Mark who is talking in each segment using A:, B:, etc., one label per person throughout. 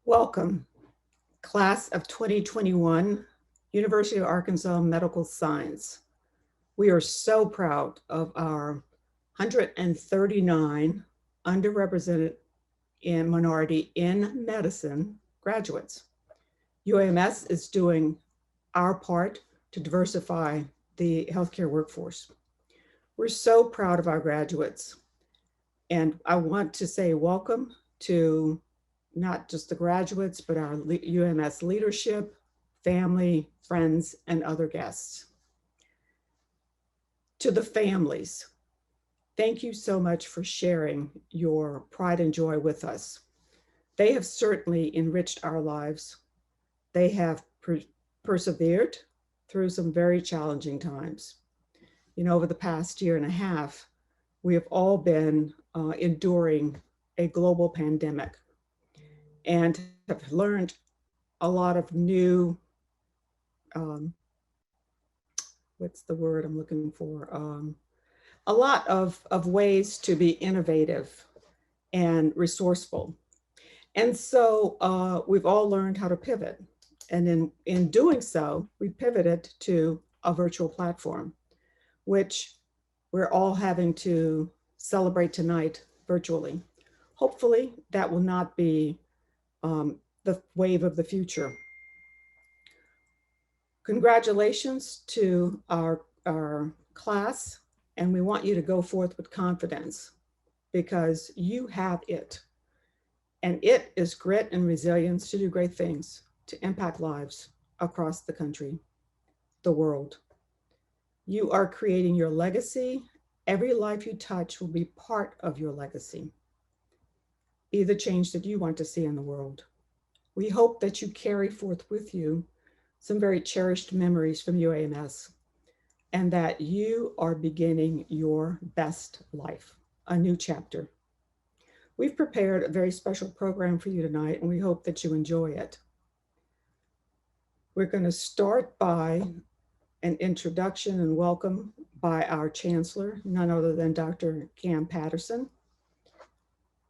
A: Welcome, class of 2021, University of Arkansas Medical Science. We are so proud of our 139 underrepresented in minority in medicine graduates. UAMS is doing our part to diversify the healthcare workforce. We're so proud of our graduates. And I want to say welcome to not just the graduates, but our UMS leadership, family, friends, and other guests. To the families, thank you so much for sharing your pride and joy with us. They have certainly enriched our lives. They have persevered through some very challenging times. Over the past year and a half, we have all been enduring a global pandemic and have learned a lot of new, what's the word I'm looking for? A lot of ways to be innovative and resourceful. And so we've all learned how to pivot. And in doing so, we pivoted to a virtual platform, which we're all having to celebrate tonight virtually. Hopefully that will not be the wave of the future. Congratulations to our class, and we want you to go forth with confidence because you have it. And it is grit and resilience to do great things, to impact lives across the country, the world. You are creating your legacy. Every life you touch will be part of your legacy. Be the change that you want to see in the world. We hope that you carry forth with you some very cherished memories from UAMS and that you are beginning your best life, a new chapter. We've prepared a very special program for you tonight, and we hope that you enjoy it. We're going to start by an introduction and welcome by our chancellor, none other than Dr. Cam Patterson.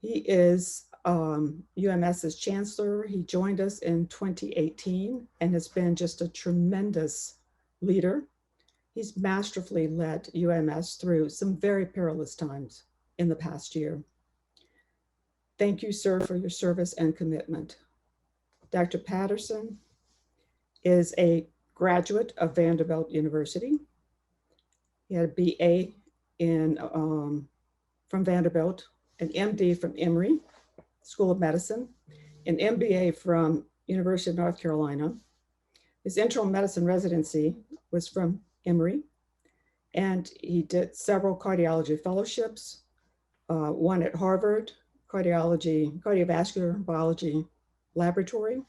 A: He is UMS's chancellor. He joined us in 2018 and has been just a tremendous leader. He's masterfully led UMS through some very perilous times in the past year. Thank you, sir, for your service and commitment. Dr. Patterson is a graduate of Vanderbilt University. He had a BA from Vanderbilt, an MD from Emory School of Medicine, an MBA from University of North Carolina. His internal medicine residency was from Emory, and he did several cardiology fellowships, one at Harvard, cardiovascular biology laboratory,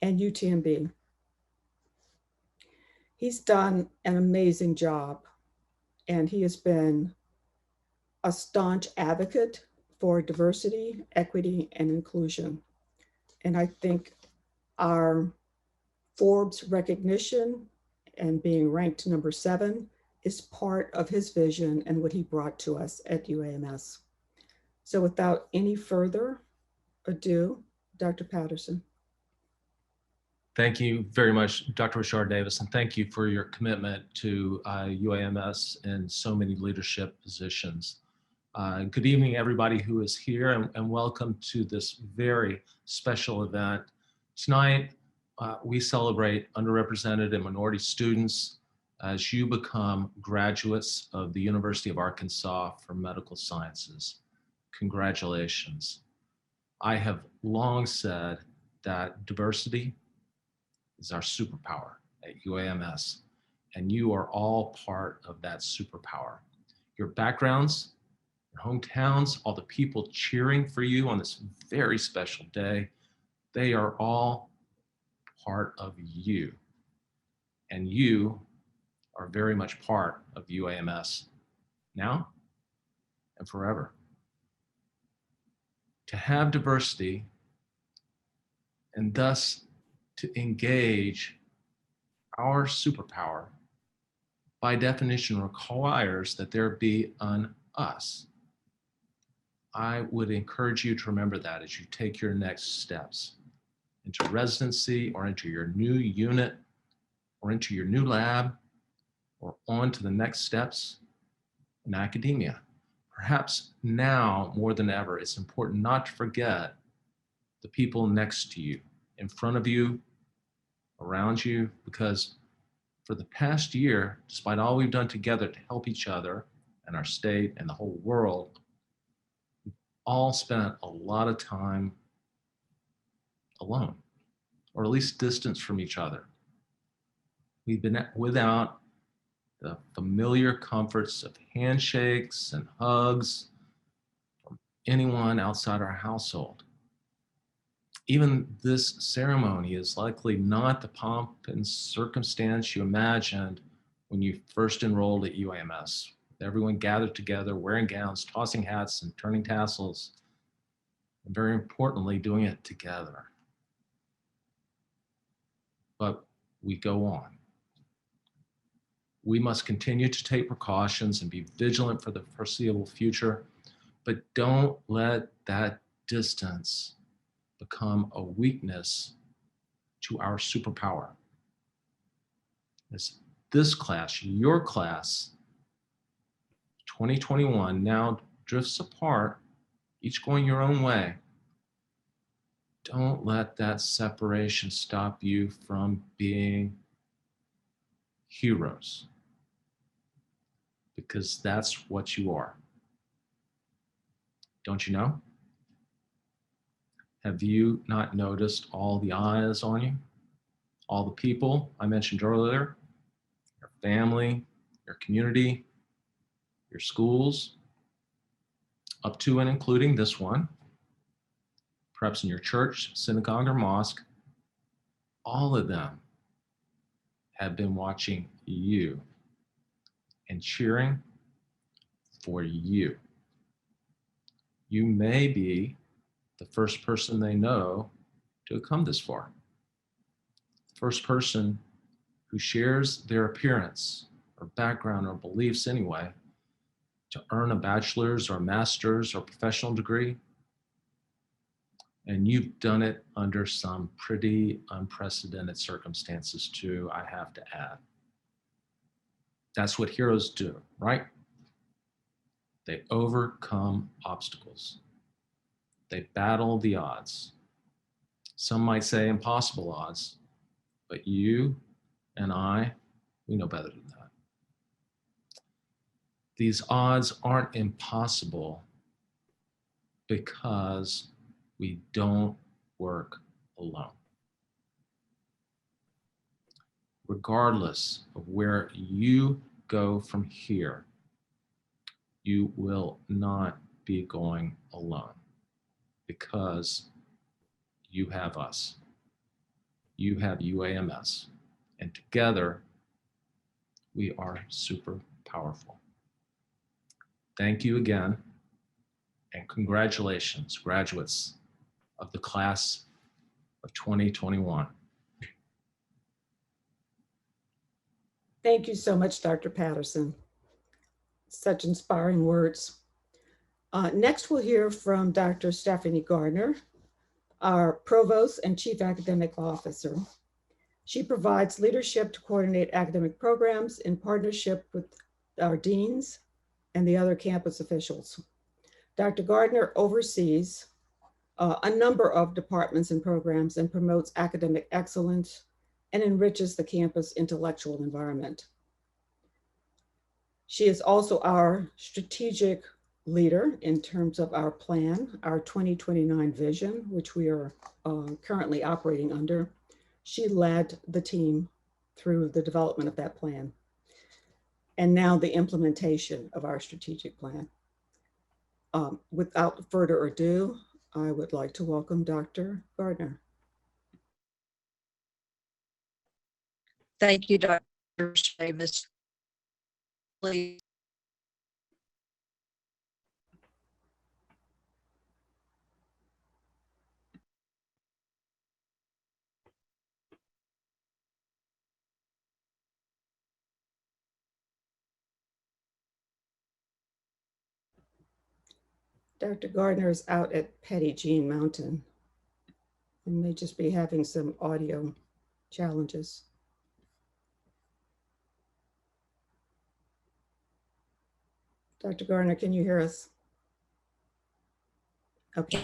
A: and UTMB. He's done an amazing job, and he has been a staunch advocate for diversity, equity, and inclusion. And I think our Forbes recognition and being ranked number 7 is part of his vision and what he brought to us at UAMS. So without any further ado, Dr. Patterson.
B: Thank you very much, Dr. Richard Davis, and thank you for your commitment to UAMS in so many leadership positions. Good evening, everybody who is here, and welcome to this very special event. Tonight, we celebrate underrepresented and minority students as you become graduates of the University of Arkansas for Medical Sciences. Congratulations. I have long said that diversity is our superpower at UAMS, and you are all part of that superpower. Your backgrounds, your hometowns, all the people cheering for you on this very special day, they are all part of you. And you are very much part of UAMS now and forever. To have diversity and thus to engage our superpower by definition requires that there be an us. I would encourage you to remember that as you take your next steps. into residency or into your new unit or into your new lab or on to the next steps in academia. Perhaps now more than ever, it's important not to forget the people next to you, in front of you, around you, because for the past year, despite all we've done together to help each other and our state and the whole world, we've all spent a lot of time alone, or at least distanced from each other. We've been without the familiar comforts of handshakes and hugs from anyone outside our household. Even this ceremony is likely not the pomp and circumstance you imagined when you first enrolled at UAMS. Everyone gathered together, wearing gowns, tossing hats, and turning tassels, and very importantly, doing it together. But we go on. We must continue to take precautions and be vigilant for the foreseeable future, but don't let that distance become a weakness to our superpower. As this class, your class, 2021, now drifts apart, each going your own way, don't let that separation stop you from being heroes, because that's what you are. Don't you know? Have you not noticed all the eyes on you? All the people I mentioned earlier, your family, your community, your schools, up to and including this one, perhaps in your church, synagogue, or mosque, all of them have been watching you and cheering for you. You may be the first person they know to have come this far. First person who shares their appearance or background or beliefs anyway to earn a bachelor's or master's or professional degree. And you've done it under some pretty unprecedented circumstances too, I have to add. That's what heroes do, right? They overcome obstacles. They battle the odds. Some might say impossible odds, but you and I, we know better than that. These odds aren't impossible because we don't work alone. Regardless of where you go from here, you will not be going alone because you have us. You have UAMS, and together we are super powerful. Thank you again, and congratulations, graduates of the class of 2021.
A: Thank you so much, Dr. Patterson. Such inspiring words. Next, we'll hear from Dr. Stephanie Gardner, our Provost and Chief Academic Officer. She provides leadership to coordinate academic programs in partnership with our deans and the other campus officials. Dr. Gardner oversees a number of departments and programs and promotes academic excellence and enriches the campus intellectual environment. She is also our strategic leader in terms of our plan, our 2029 vision, which we are currently operating under. She led the team through the development of that plan, and now the implementation of our strategic plan. Without further ado, I would like to welcome Dr. Gardner.
C: Thank you, Dr. Davis. Please.
A: Dr. Gardner is out at Petty Jean Mountain. We may just be having some audio challenges. Dr. Gardner, can you hear us? Okay.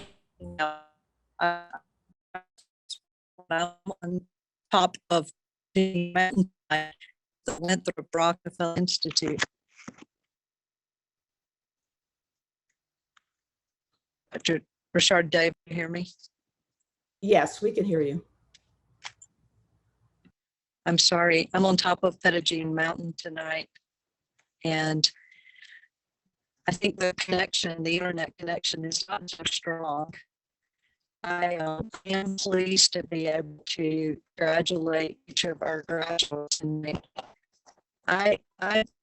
C: I'm on top of the mountain that went through Rockefeller Institute. Dr. Richard Dave, you hear me?
A: Yes, we can hear you.
C: I'm sorry, I'm on top of Pettigene Mountain tonight. And I think the connection, the internet connection is not so strong. I am pleased to be able to congratulate each of our graduates. And I'm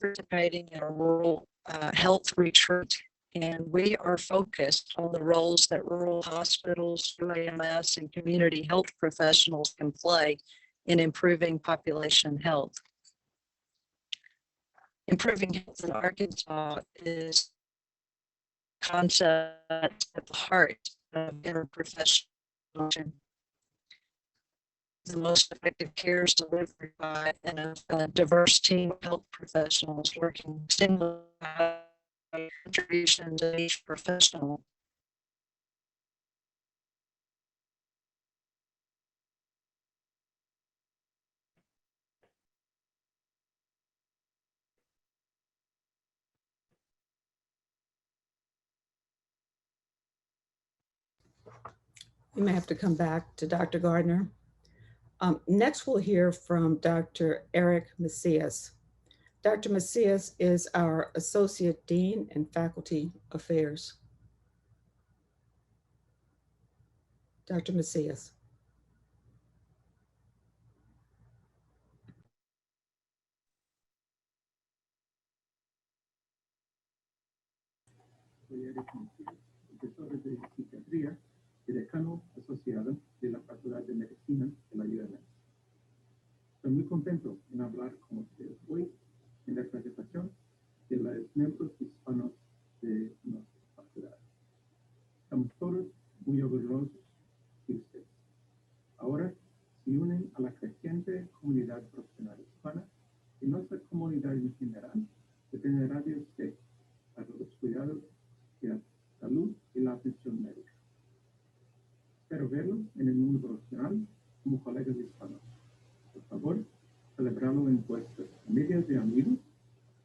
C: participating in a rural health retreat, and we are focused on the roles that rural hospitals, UAMS, and community health professionals can play in improving population health. Improving health in Arkansas is a concept at the heart of interprofessional. The most effective care is delivered by a diverse team of health professionals working single contributions to each professional.
A: We may have to come back to Dr. Gardner. Next, we'll hear from Dr. Eric Macias. Dr. Macias is our Associate Dean in Faculty Affairs. Dr. Macias.
D: Soy Eric Macias, profesor de psiquiatría y decano asociado de la Facultad de Medicina de la UAM. Estoy muy contento en hablar con ustedes hoy en la presentación de los miembros hispanos de nuestra facultad. Estamos todos muy orgullosos de ustedes. Ahora se unen a la creciente comunidad profesional hispana y nuestra comunidad en general dependerá de usted para los cuidados de la salud y la atención médica. Espero verlos en el mundo profesional como colegas hispanos. Por favor, celebrarlo en vuestras familias y amigos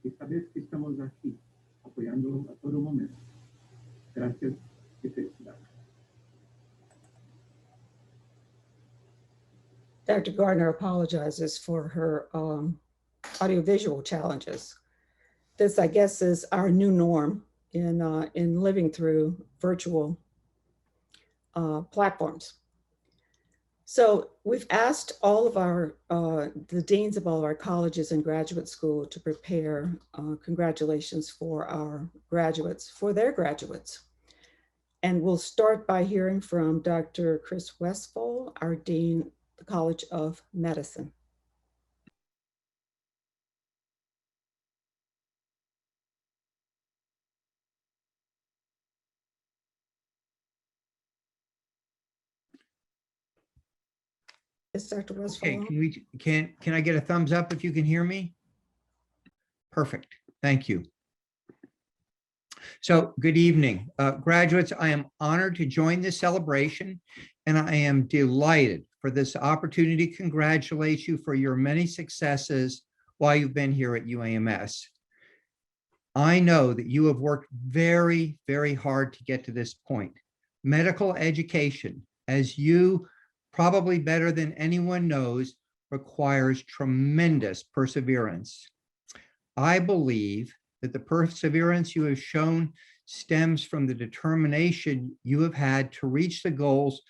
D: y sabéis que estamos aquí apoyándolo a todo momento. Gracias y felicidades.
A: Dr. Gardner apologizes for her audiovisual challenges. This, I guess, is our new norm in living through virtual platforms. So we've asked all of the deans of all of our colleges and graduate school to prepare congratulations for our graduates, for their graduates. And we'll start by hearing from Dr. Chris Westphal, our Dean, the College of Medicine. Yes, Dr. Westphal.
E: Okay, can I get a thumbs up if you can hear me? Perfect, thank you. So good evening, graduates. I am honored to join this celebration, and I am delighted for this opportunity to congratulate you for your many successes while you've been here at UAMS. I know that you have worked very, very hard to get to this point. Medical education, as you probably better than anyone knows, requires tremendous perseverance. I believe that the perseverance you have shown stems from the determination you have had to reach the goals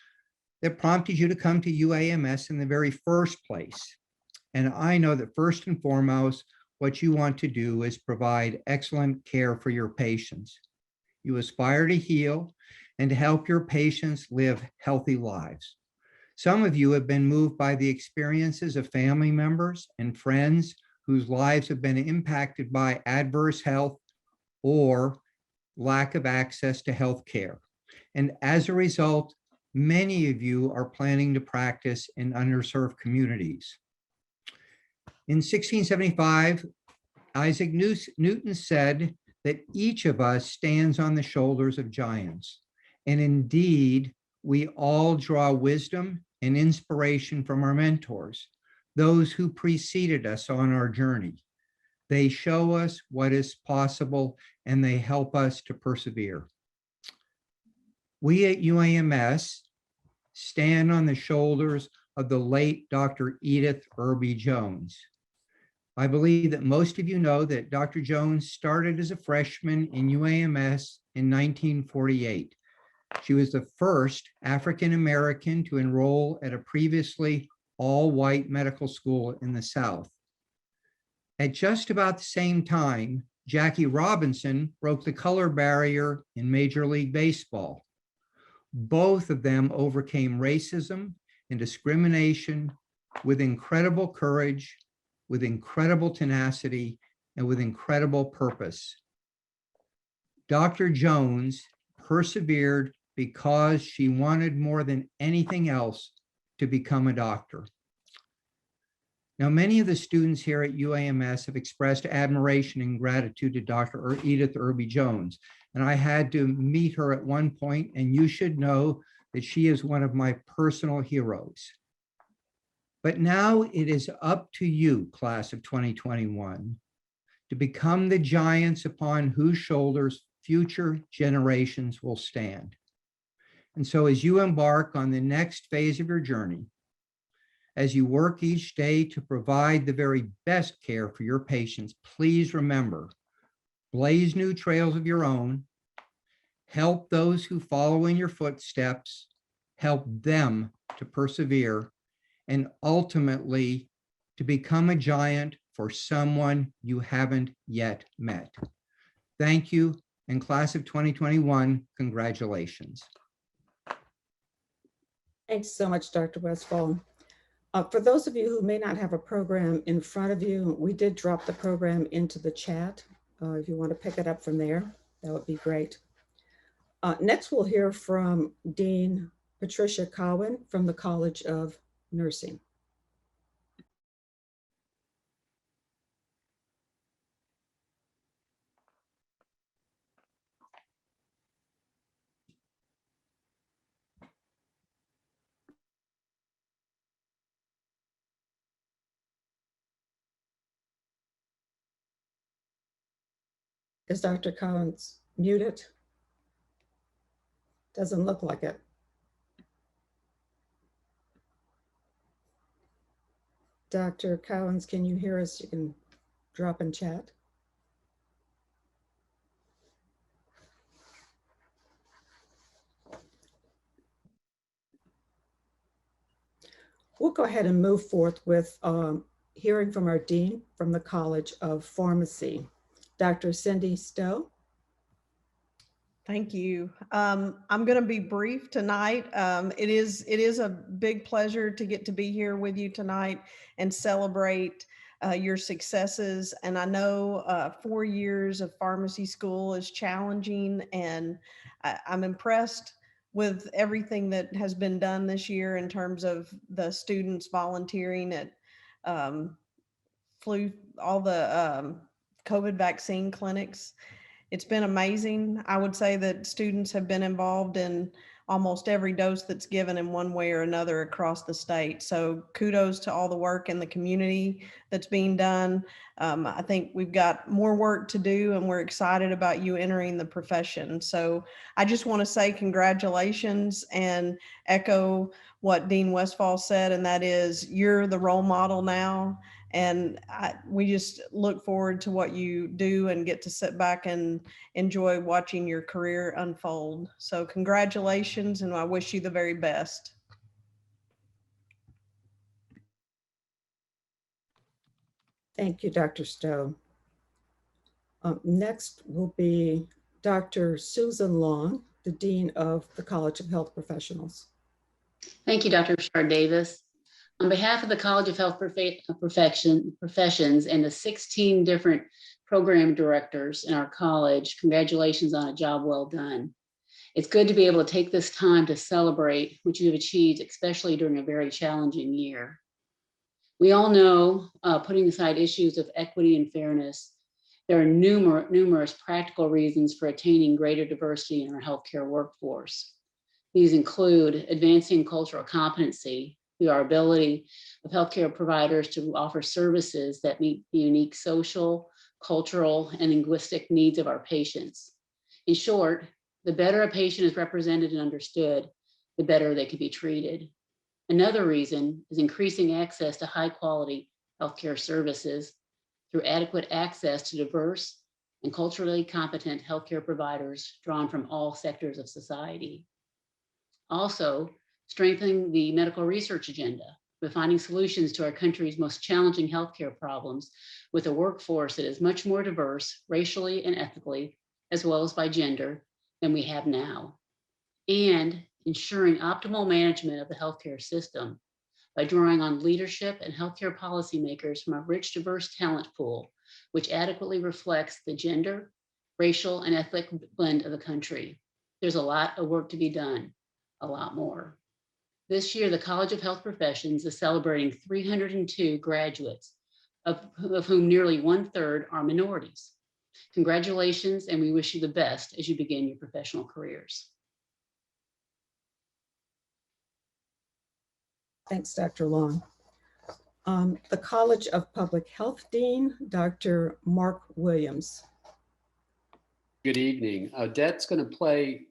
E: that prompted you to come to UAMS in the very first place. And I know that first and foremost, what you want to do is provide excellent care for your patients. You aspire to heal and to help your patients live healthy lives. Some of you have been moved by the experiences of family members and friends whose lives have been impacted by adverse health or lack of access to health care. And as a result, Many of you are planning to practice in underserved communities. In 1675, Isaac Newton said that each of us stands on the shoulders of giants. And indeed, we all draw wisdom and inspiration from our mentors, those who preceded us on our journey. They show us what is possible and they help us to persevere. We at UAMS stand on the shoulders of the late Dr. Edith Irby Jones. I believe that most of you know that Dr. Jones started as a freshman in UAMS in 1948. She was the first African-American to enroll at a previously all-white medical school in the South. At just about the same time, Jackie Robinson broke the color barrier in Major League Baseball. Both of them overcame racism and discrimination with incredible courage, with incredible tenacity, and with incredible purpose. Dr. Jones persevered because she wanted more than anything else to become a doctor. Now, many of the students here at UAMS have expressed admiration and gratitude to Dr. Edith Irby Jones, and I had to meet her at one point, and you should know that she is one of my personal heroes. But now it is up to you, class of 2021, to become the giants upon whose shoulders future generations will stand. And so as you embark on the next phase of your journey, as you work each day to provide the very best care for your patients, please remember, blaze new trails of your own, help those who follow in your footsteps, help them to persevere, and ultimately to become a giant for someone you haven't yet met. Thank you, and class of 2021, congratulations.
A: Thanks so much, Dr. Westfall. For those of you who may not have a program in front of you, we did drop the program into the chat. If you want to pick it up from there, that would be great. Next, we'll hear from Dean Patricia Cowan from the College of Nursing. Is Dr. Collins muted? Doesn't look like it. Dr. Collins, can you hear us? You can drop in chat. We'll go ahead and move forth with hearing from our Dean from the College of Pharmacy, Dr. Cindy Stowe.
F: Thank you. I'm going to be brief tonight. It is a big pleasure to get to be here with you tonight and celebrate your successes. And I know 4 years of pharmacy school is challenging, and I'm impressed with everything that has been done this year in terms of the students volunteering at all the COVID vaccine clinics. It's been amazing. I would say that students have been involved in almost every dose that's given in one way or another across the state. So kudos to all the work in the community that's being done. I think we've got more work to do, and we're excited about you entering the profession. So I just want to say congratulations and echo what Dean Westfall said, and that is you're the role model now. And we just look forward to what you do and get to sit back and enjoy watching your career unfold. So congratulations, and I wish you the very best.
A: Thank you, Dr. Stowe. Next will be Dr. Susan Long, the Dean of the College of Health Professionals.
G: Thank you, Dr. Richard Davis. On behalf of the College of Health Professions and the 16 different program directors in our college, congratulations on a job well done. It's good to be able to take this time to celebrate what you have achieved, especially during a very challenging year. We all know, putting aside issues of equity and fairness, there are numerous practical reasons for attaining greater diversity in our healthcare workforce. These include advancing cultural competency through our ability of healthcare providers to offer services that meet the unique social, cultural, and linguistic needs of our patients. In short, the better a patient is represented and understood, the better they can be treated. Another reason is increasing access to high quality healthcare services through adequate access to diverse and culturally competent healthcare providers drawn from all sectors of society. Also, strengthening the medical research agenda by finding solutions to our country's most challenging healthcare problems with a workforce that is much more diverse racially and ethically, as well as by gender, than we have now. And ensuring optimal management of the healthcare system by drawing on leadership and healthcare policymakers from a rich, diverse talent pool, which adequately reflects the gender, racial, and ethnic blend of the country. There's a lot of work to be done, a lot more. This year, the College of Health Professions is celebrating 302 graduates, of whom nearly 1/3 are minorities. Congratulations, and we wish you the best as you begin your professional careers.
A: Thanks, Dr. Long. The College of Public Health Dean, Dr. Mark Williams.
H: Good evening. Odette's going to play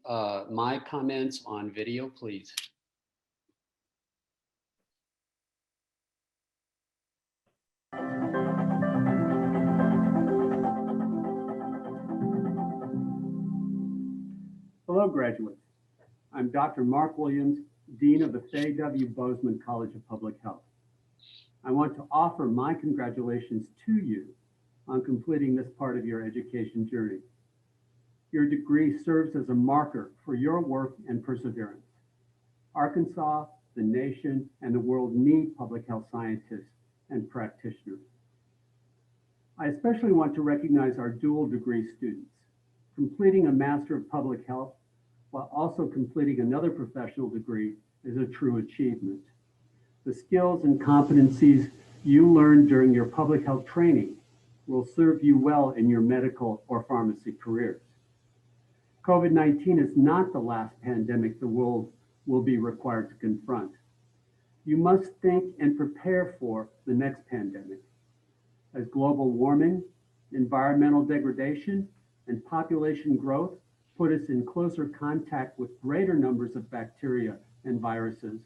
H: my comments on video, please. Hello, graduates. I'm Dr. Mark Williams, Dean of the Fay W. Bozeman College of Public Health. I want to offer my congratulations to you on completing this part of your education journey. Your degree serves as a marker for your work and perseverance. Arkansas, the nation, and the world need public health scientists and practitioners. I especially want to recognize our dual degree students. Completing a Master of Public Health while also completing another professional degree is a true achievement. The skills and competencies you learned during your public health training will serve you well in your medical or pharmacy careers. COVID-19 is not the last pandemic the world will be required to confront. You must think and prepare for the next pandemic. As global warming, environmental degradation, and population growth put us in closer contact with greater numbers of bacteria and viruses,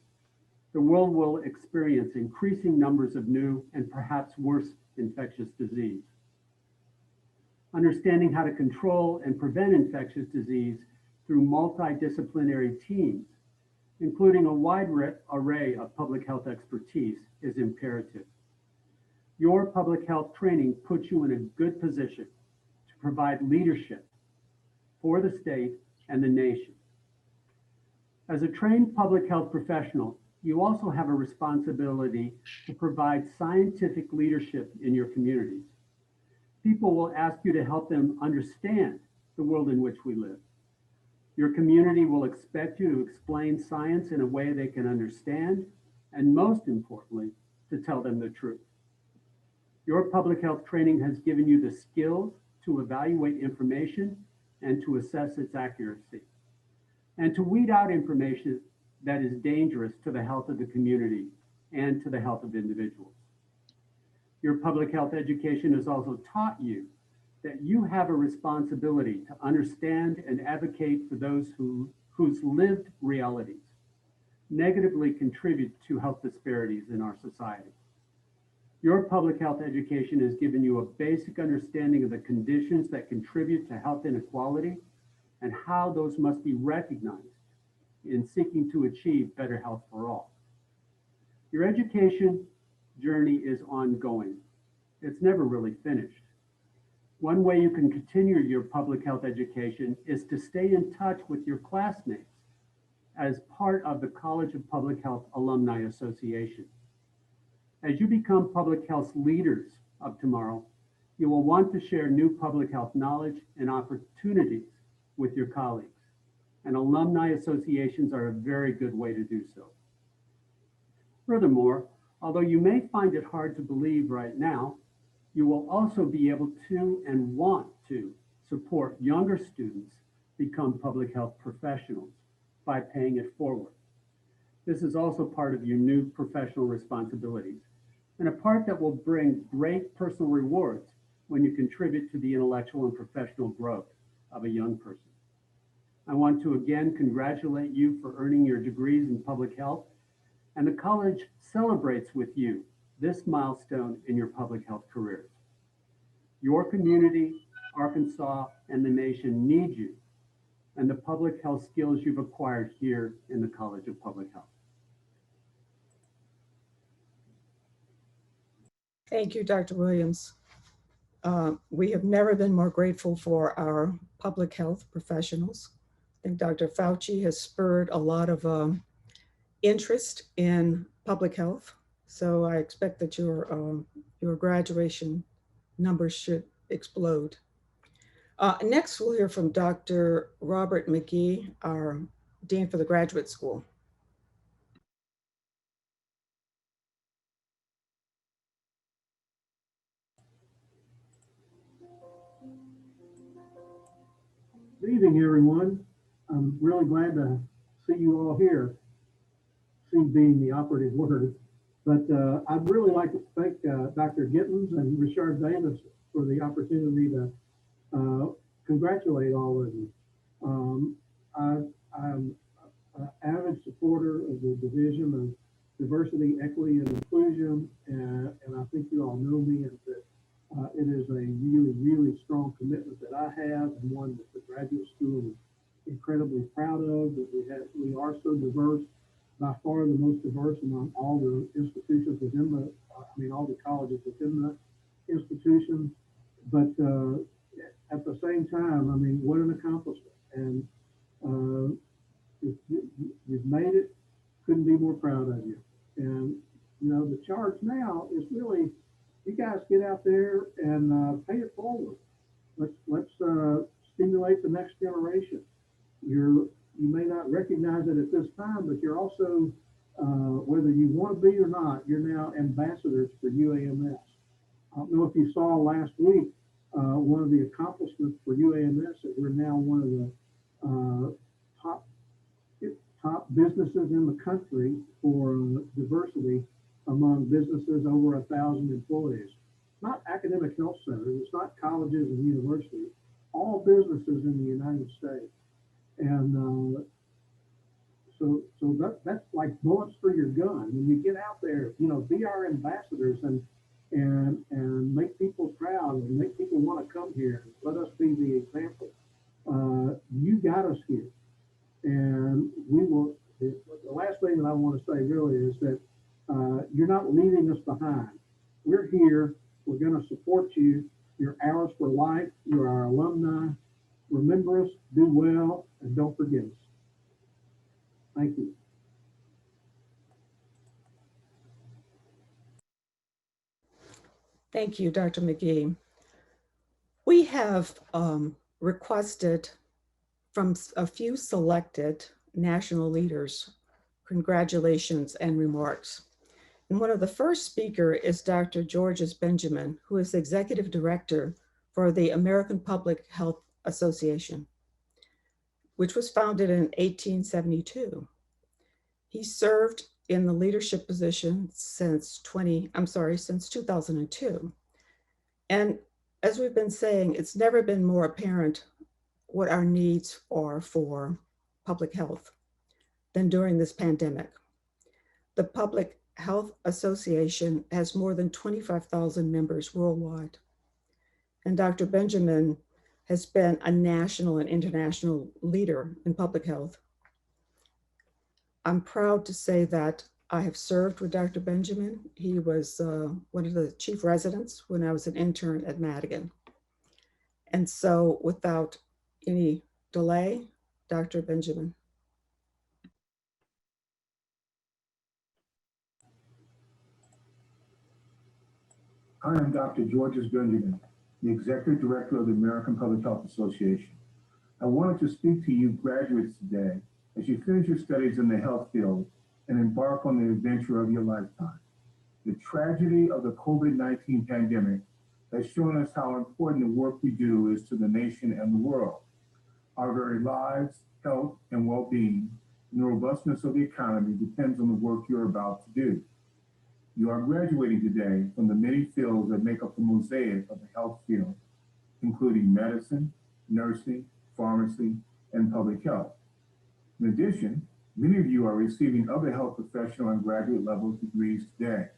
H: the world will experience increasing numbers of new and perhaps worse infectious disease. Understanding how to control and prevent infectious disease through multidisciplinary teams, including a wide array of public health expertise, is imperative. Your public health training puts you in a good position to provide leadership for the state and the nation. As a trained public health professional, you also have a responsibility to provide scientific leadership in your communities. People will ask you to help them understand the world in which we live. Your community will expect you to explain science in a way they can understand, and most importantly, to tell them the truth. Your public health training has given you the skills to evaluate information and to assess its accuracy, and to weed out information that is dangerous to the health of the community and to the health of individuals. Your public health education has also taught you that you have a responsibility to understand and advocate for those whose lived realities negatively contribute to health disparities in our society. Your public health education has given you a basic understanding of the conditions that contribute to health inequality and how those must be recognized in seeking to achieve better health for all. Your education journey is ongoing. It's never really finished. One way you can continue your public health education is to stay in touch with your classmates as part of the College of Public Health Alumni Association. As you become public health leaders of tomorrow, you will want to share new public health knowledge and opportunities with your colleagues. and alumni associations are a very good way to do so. Furthermore, although you may find it hard to believe right now, you will also be able to and want to support younger students become public health professionals by paying it forward. This is also part of your new professional responsibilities, and a part that will bring great personal rewards when you contribute to the intellectual and professional growth of a young person. I want to again congratulate you for earning your degrees in public health, and the college celebrates with you this milestone in your public health careers. Your community, Arkansas, and the nation need you and the public health skills you've acquired here in the College of Public Health.
A: Thank you, Dr. Williams. We have never been more grateful for our public health professionals. I think Dr. Fauci has spurred a lot of interest in public health. So I expect that your graduation numbers should explode. Next, we'll hear from Dr. Robert McGee, our Dean for the Graduate School.
I: Good evening, everyone. I'm really glad to see you all here, see being the operative word. But I'd really like to thank Dr. Gittens and Richard Davis for the opportunity to congratulate all of you. I'm an avid supporter of the Division of Diversity, Equity, and Inclusion, and I think you all know me, and that it is a really, really strong commitment that I have, and one that the graduate school is incredibly proud of, that we are so diverse, by far the most diverse among all the institutions within all the colleges within the institution. But at the same time, what an accomplishment. And you've made it, couldn't be more proud of you. And, the charge now is really, you guys get out there and pay it forward. Let's stimulate the next generation. You may not recognize it at this time, but you're also, whether you want to be or not, you're now ambassadors for UAMS. I don't know if you saw last week, one of the accomplishments for UAMS that we're now one of the top businesses in the country for diversity among businesses over 1,000 employees. Not academic health centers, it's not colleges and universities, all businesses in the United States. And so that's like bullets for your gun. When you get out there, be our ambassadors and make people proud and make people want to come here. Let us be the example. You got us here. And we will, the last thing that I want to say really is that you're not leaving us behind. We're here. We're going to support you. You're ours for life. You're our alumni. Remember us, do well, and don't forget us. Thank you.
A: Thank you, Dr. McGee. We have requested from a few selected national leaders congratulations and remarks. And one of the first speaker is Dr. Georges Benjamin, who is the Executive Director for the American Public Health Association, which was founded in 1872. He served in the leadership position since 2002. And as we've been saying, it's never been more apparent what our needs are for public health than during this pandemic. The Public Health Association has more than 25,000 members worldwide. And Dr. Benjamin has been a national and international leader in public health. I'm proud to say that I have served with Dr. Benjamin. He was one of the chief residents when I was an intern at Madigan. And so without any delay, Dr. Benjamin.
J: I am Dr. Georges Benjamin, the Executive Director of the American Public Health Association. I wanted to speak to you graduates today as you finish your studies in the health field and embark on the adventure of your lifetime. The tragedy of the COVID-19 pandemic has shown us how important the work we do is to the nation and the world. Our very lives, health, and well-being, and the robustness of the economy depends on the work you're about to do. You are graduating today from the many fields that make up the mosaic of the health field, including medicine, nursing, pharmacy, and public health. In addition, many of you are receiving other health professional and graduate level degrees today.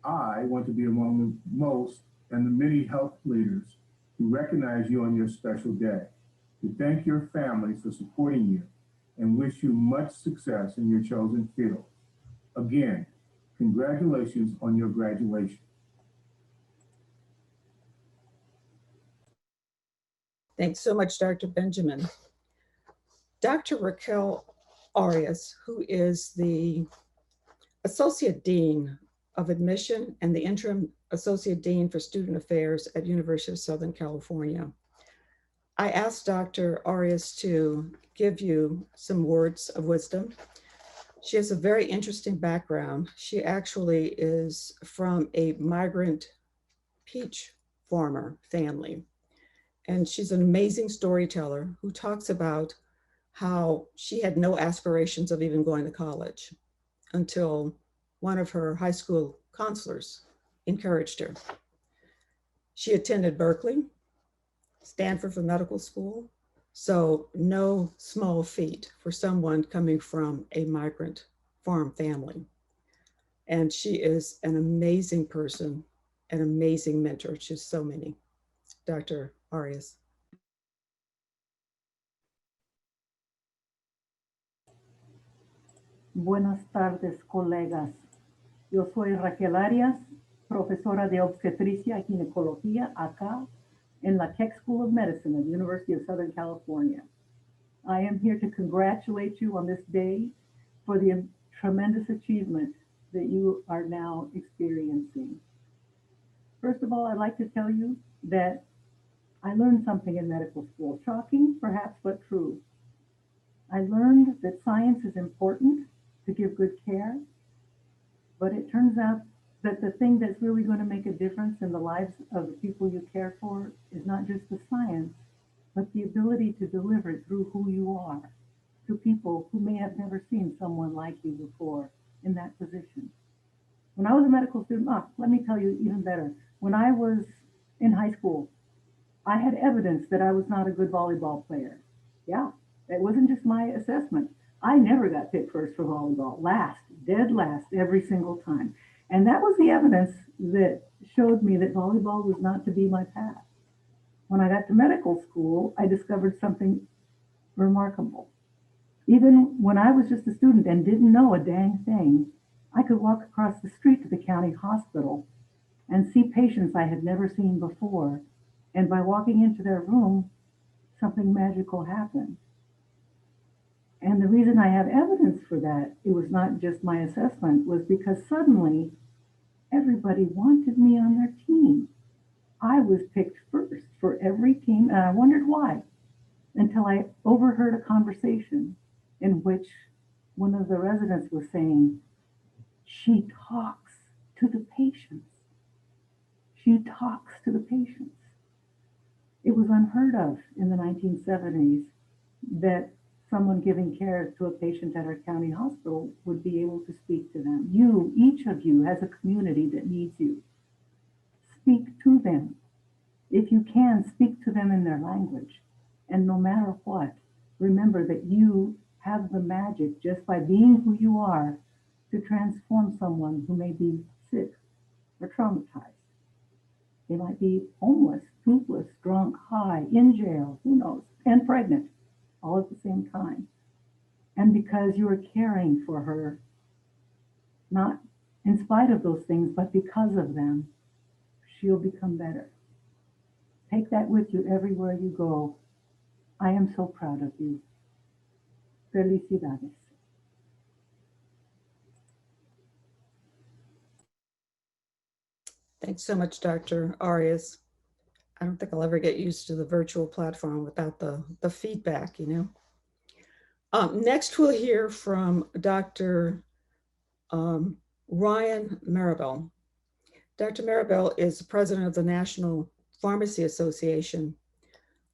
J: I want to be among the most and the many health leaders who recognize you on your special day, to thank your families for supporting you and wish you much success in your chosen field. Again, congratulations on your graduation.
A: Thanks so much, Dr. Benjamin. Dr. Raquel Arias, who is the Associate Dean of Admission and the Interim Associate Dean for Student Affairs at University of Southern California. I asked Dr. Arias to give you some words of wisdom. She has a very interesting background. She actually is from a migrant peach farmer family. And she's an amazing storyteller who talks about how she had no aspirations of even going to college until one of her high school counselors encouraged her. She attended Berkeley, Stanford for medical school, so no small feat for someone coming from a migrant farm family. And she is an amazing person, an amazing mentor to so many. Dr. Arias.
K: Buenas tardes, colegas. Yo soy Raquel Arias, profesora de obstetricia y ginecología acá in la Keck School of Medicine at the University of Southern California. I am here to congratulate you on this day for the tremendous achievement that you are now experiencing. First of all, I'd like to tell you that I learned something in medical school, shocking perhaps, but true. I learned that science is important to give good care, but it turns out that the thing that's really going to make a difference in the lives of the people you care for is not just the science, but the ability to deliver it through who you are to people who may have never seen someone like you before in that position. When I was a medical student, let me tell you even better. When I was in high school, I had evidence that I was not a good volleyball player. Yeah, it wasn't just my assessment. I never got picked first for volleyball, last, dead last every single time. And that was the evidence that showed me that volleyball was not to be my path. When I got to medical school, I discovered something remarkable. Even when I was just a student and didn't know a dang thing, I could walk across the street to the county hospital and see patients I had never seen before. And by walking into their room, something magical happened. And the reason I have evidence for that, it was not just my assessment, was because suddenly everybody wanted me on their team. I was picked first for every team, and I wondered why, until I overheard a conversation in which one of the residents was saying, "She talks to the patients. She talks to the patients." It was unheard of in the 1970s that someone giving care to a patient at our county hospital would be able to speak to them. You, each of you, has a community that needs you. Speak to them. If you can, speak to them in their language. And no matter what, remember that you have the magic just by being who you are to transform someone who may be sick or traumatized. They might be homeless, toothless, drunk, high, in jail, who knows, and pregnant, all at the same time. And because you are caring for her, not in spite of those things, but because of them, she'll become better. Take that with you everywhere you go. I am so proud of you. Felicidades.
A: Thanks so much, Dr. Arias. I don't think I'll ever get used to the virtual platform without the feedback, you know. Next, we'll hear from Dr. Ryan Maribel. Dr. Maribel is the president of the National Pharmacy Association.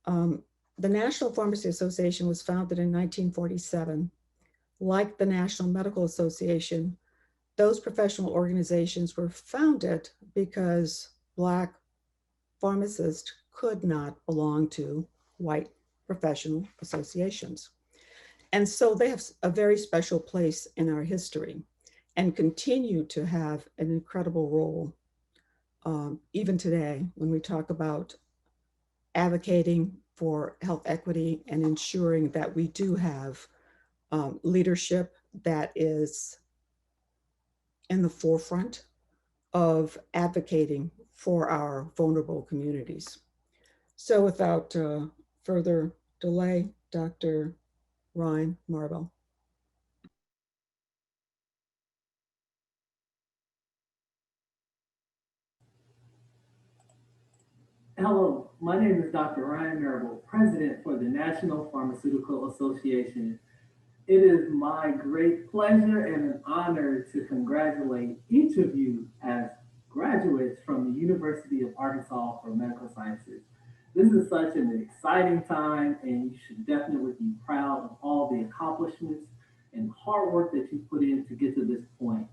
A: The National Pharmacy Association was founded in 1947. Like the National Medical Association, those professional organizations were founded because Black pharmacists could not belong to white professional associations. And so they have a very special place in our history and continue to have an incredible role even today when we talk about advocating for health equity and ensuring that we do have leadership that is in the forefront of advocating for our vulnerable communities. So without further delay, Dr. Ryan Maribel.
L: Hello, my name is Dr. Ryan Maribel, President for the National Pharmaceutical Association. It is my great pleasure and an honor to congratulate each of you as graduates from the University of Arkansas for Medical Sciences. This is such an exciting time, and you should definitely be proud of all the accomplishments and hard work that you put in to get to this point.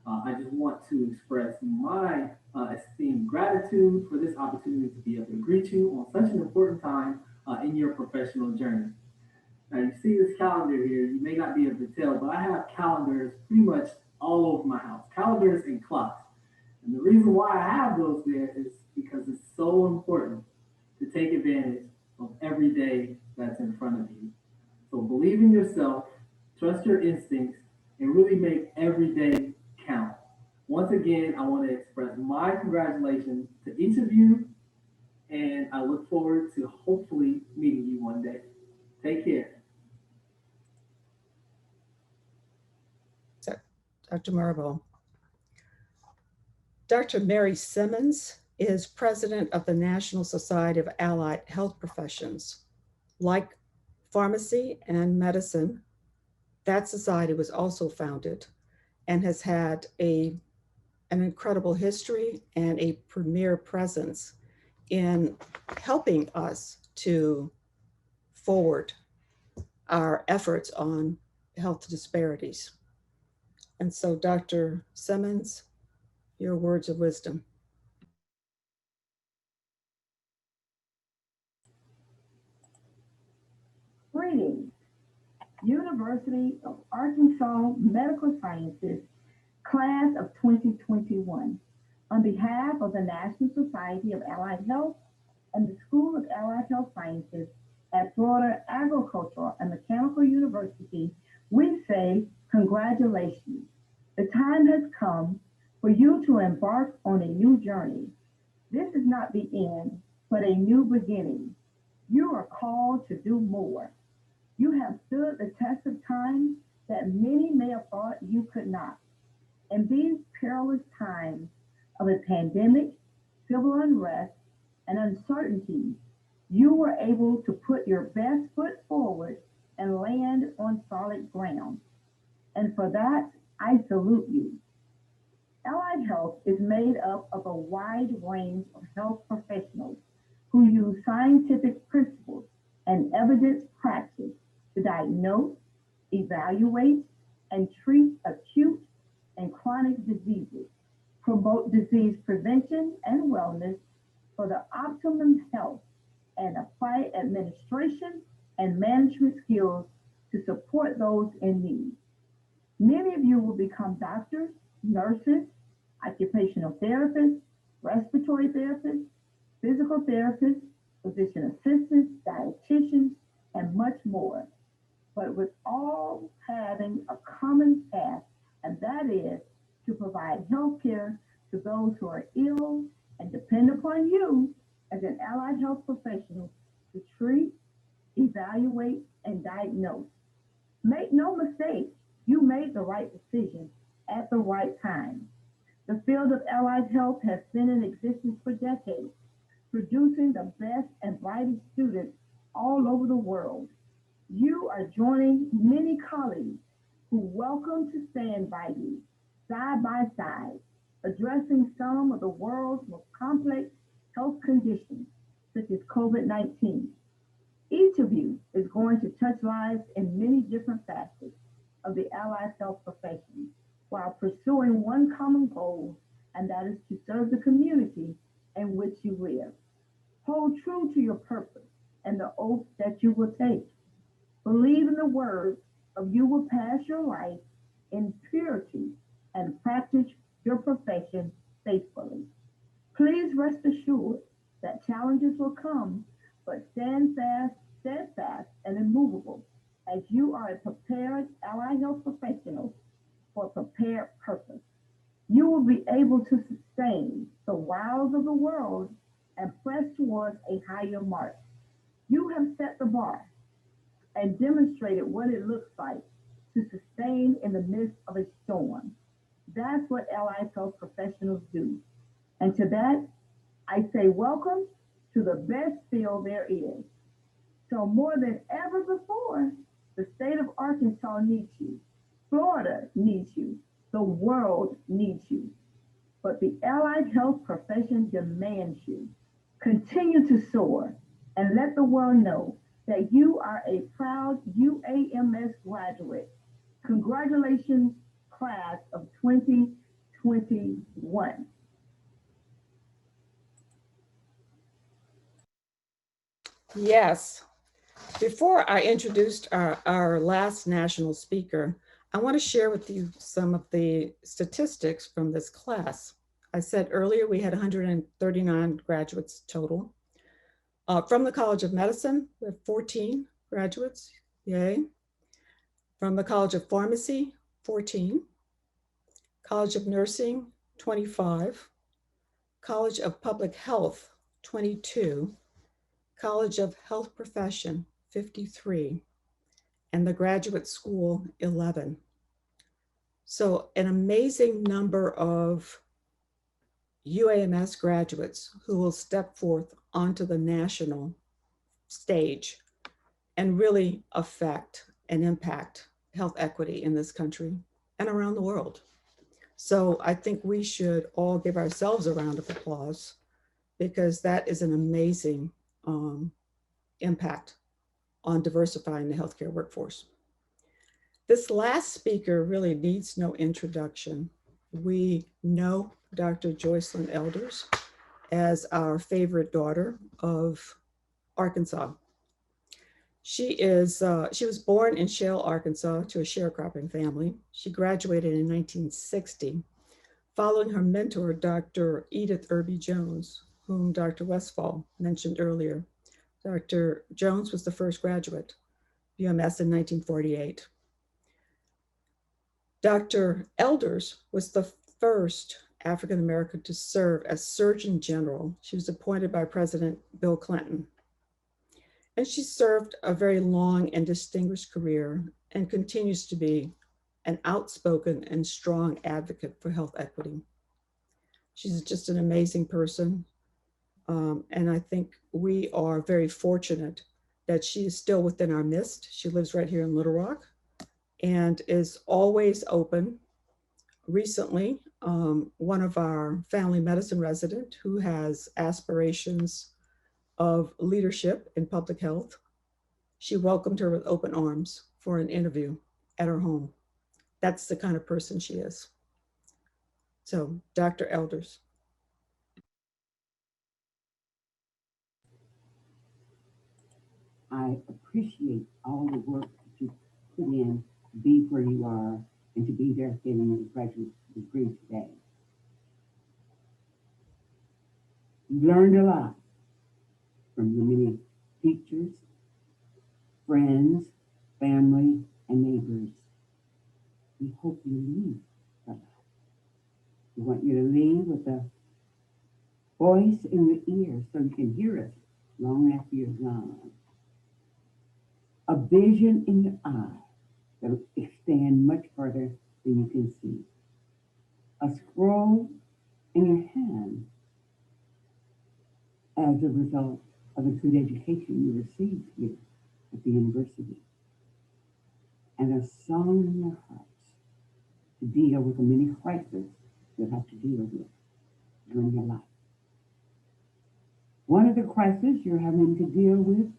L: I just want to express my esteemed gratitude for this opportunity to be able to greet you on such an important time in your professional journey. Now you see this calendar here, you may not be able to tell, but I have calendars pretty much all over my house, calendars and clocks. And the reason why I have those there is because it's so important to take advantage of every day that's in front of you. So believe in yourself, trust your instincts, and really make every day count. Once again, I want to express my congratulations to each of you, and I look forward to hopefully meeting you one day. Take care.
A: Dr. Maribel. Dr. Mary Simmons is president of the National Society of Allied Health Professions. Like pharmacy and medicine, that society was also founded and has had an incredible history and a premier presence in helping us to forward our efforts on health disparities. And so, Dr. Simmons, your words of wisdom.
K: Greetings. University of Arkansas Medical Sciences, class of 2021. On behalf of the National Society of Allied Health and the School of Allied Health Sciences at Florida Agricultural and Mechanical University, we say congratulations. The time has come for you to embark on a new journey. This is not the end, but a new beginning. You are called to do more. You have stood the test of time that many may have thought you could not. In these perilous times of a pandemic, civil unrest, and uncertainty, you were able to put your best foot forward and land on solid ground. And for that, I salute you. Allied Health is made up of a wide range of health professionals who use scientific principles and evidence practice to diagnose, evaluate, and treat acute and chronic diseases, promote disease prevention and wellness for the optimum health, and apply administration and management skills to support those in need. Many of you will become doctors, nurses, occupational therapists, respiratory therapists, physical therapists, physician assistants, dietitians, and much more. But with all having a common path, and that is to provide health care to those who are ill and depend upon you as an allied health professional to treat, evaluate, and diagnose. Make no mistake, you made the right decision at the right time. The field of allied health has been in existence for decades, producing the best and brightest students all over the world. You are joining many colleagues who welcome to stand by you, side by side, addressing some of the world's most complex health conditions, such as COVID-19. Each of you is going to touch lives in many different facets of the allied health profession while pursuing one common goal, and that is to serve the community in which you live. Hold true to your purpose and the oath that you will take. Believe in the words of you will pass your life in purity and practice your profession faithfully. Please rest assured that challenges will come, but stand fast, steadfast, and immovable as you are a prepared allied health professional for a prepared purpose. You will be able to sustain the wiles of the world and press towards a higher mark. You have set the bar and demonstrated what it looks like to sustain in the midst of a storm. That's what allied health professionals do. And to that, I say welcome to the best field there is. So more than ever before, the state of Arkansas needs you. Florida needs you. The world needs you. But the allied health profession demands you. Continue to soar and let the world know that you are a proud UAMS graduate. Congratulations, class of 2021.
A: Yes. Before I introduced our last national speaker, I want to share with you some of the statistics from this class. I said earlier we had 139 graduates total. From the College of Medicine, we have 14 graduates, yay. From the College of Pharmacy, 14. College of Nursing, 25. College of Public Health, 22. College of Health Profession, 53. And the Graduate School, 11. So an amazing number of UAMS graduates who will step forth onto the national stage and really affect and impact health equity in this country and around the world. So I think we should all give ourselves a round of applause because that is an amazing impact on diversifying the healthcare workforce. This last speaker really needs no introduction. We know Dr. Joycelyn Elders as our favorite daughter of Arkansas. She was born in Shell, Arkansas to a sharecropping family. She graduated in 1960, following her mentor, Dr. Edith Irby Jones, whom Dr. Westphal mentioned earlier. Dr. Jones was the first graduate, UMS in 1948. Dr. Elders was the first African American to serve as Surgeon General. She was appointed by President Bill Clinton. And she served a very long and distinguished career and continues to be an outspoken and strong advocate for health equity. She's just an amazing person. And I think we are very fortunate that she is still within our midst. She lives right here in Little Rock and is always open. Recently, one of our family medicine resident who has aspirations of leadership in public health, she welcomed her with open arms for an interview at her home. That's the kind of person she is. So, Dr. Elders.
M: I appreciate all the work that you put in to be where you are and to be there getting a graduate degree today. You learned a lot from your many teachers, friends, family, and neighbors. We hope you leave a lot. We want you to leave with a voice in the ear so you can hear us long after you're gone. A vision in your eye that'll extend much further than you can see. A scroll in your hand, as a result of the good education you received here at the university, and a song in their hearts to deal with the many crises you'll have to deal with during your life. One of the crises you're having to deal with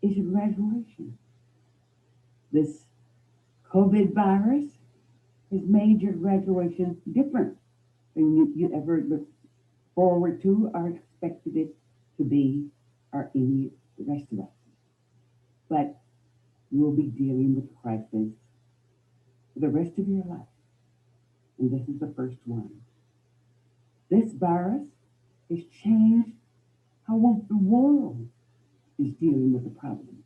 M: is your graduation. This COVID virus has made your graduation different than you ever looked forward to or expected it to be, or any the rest of us. But you will be dealing with crisis for the rest of your life. And this is the first one. This virus has changed how the world is dealing with the problem.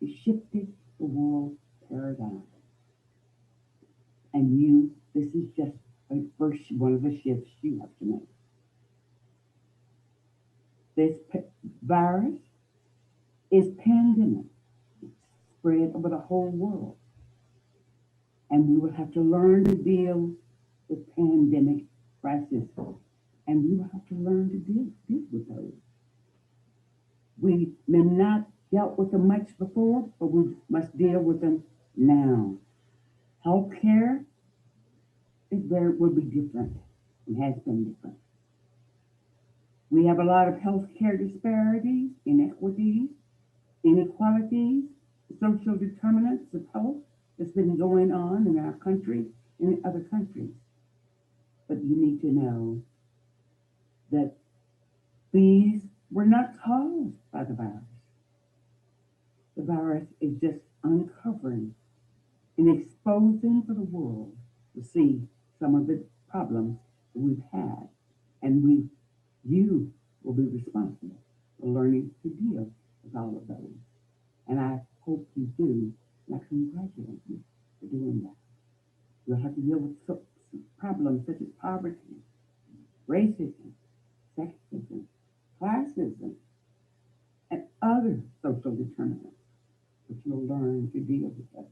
M: It shifted the world paradigm. And this is just the first one of the shifts you have to make. This virus is pandemic. It's spread over the whole world. And we will have to learn to deal with pandemic crisis. And we will have to learn to deal with those. We may not dealt with them much before, but we must deal with them now. Healthcare will be different and has been different. We have a lot of healthcare disparities, inequities, inequalities, social determinants of health that's been going on in our country and in other countries. But you need to know that these were not caused by the virus. The virus is just uncovering and exposing for the world to see some of the problems that we've had. And you will be responsible for learning to deal with all of those. And I hope you do, and I congratulate you for doing that. You'll have to deal with problems such as poverty, racism, sexism, classism, and other social determinants, but you'll learn to deal with them.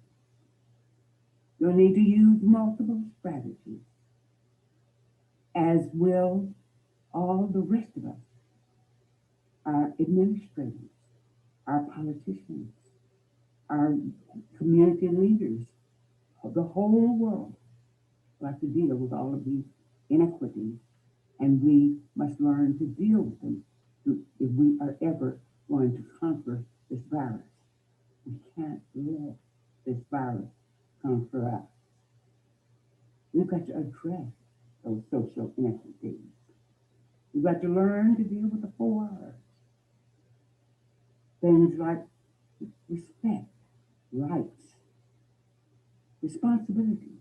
M: You'll need to use multiple strategies, as will all the rest of us, our administrators, our politicians, our community leaders, of the whole world will have to deal with all of these inequities, and we must learn to deal with them if we are ever going to conquer this virus. We can't let this virus conquer us. We've got to address those social inequities. We've got to learn to deal with the 4 R's. Things like respect, rights, responsibilities,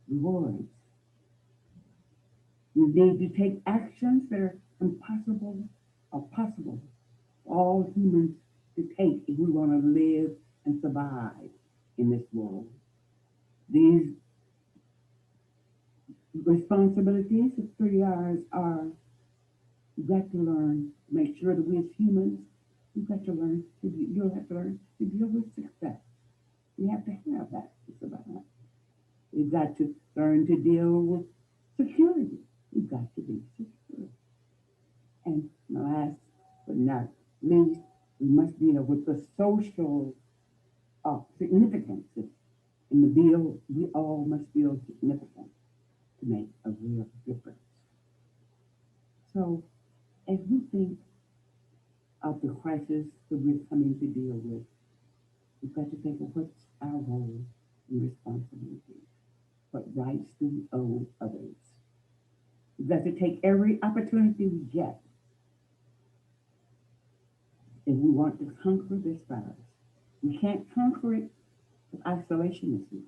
M: rewards. We need to take actions that are impossible or possible for all humans to take if we want to live and survive in this world. These responsibilities, the 3 R's are, you've got to learn to make sure that we as humans, you'll have to learn to deal with success. We have to have that to survive. We've got to learn to deal with security. We've got to be secure. And last but not least, we must deal with the social significances in the deal. We all must feel significant to make a real difference. So as we think of the crisis that we're coming to deal with, we've got to think of what's our role and responsibility. What rights do we owe others? We've got to take every opportunity we get if we want to conquer this virus. We can't conquer it with isolationism.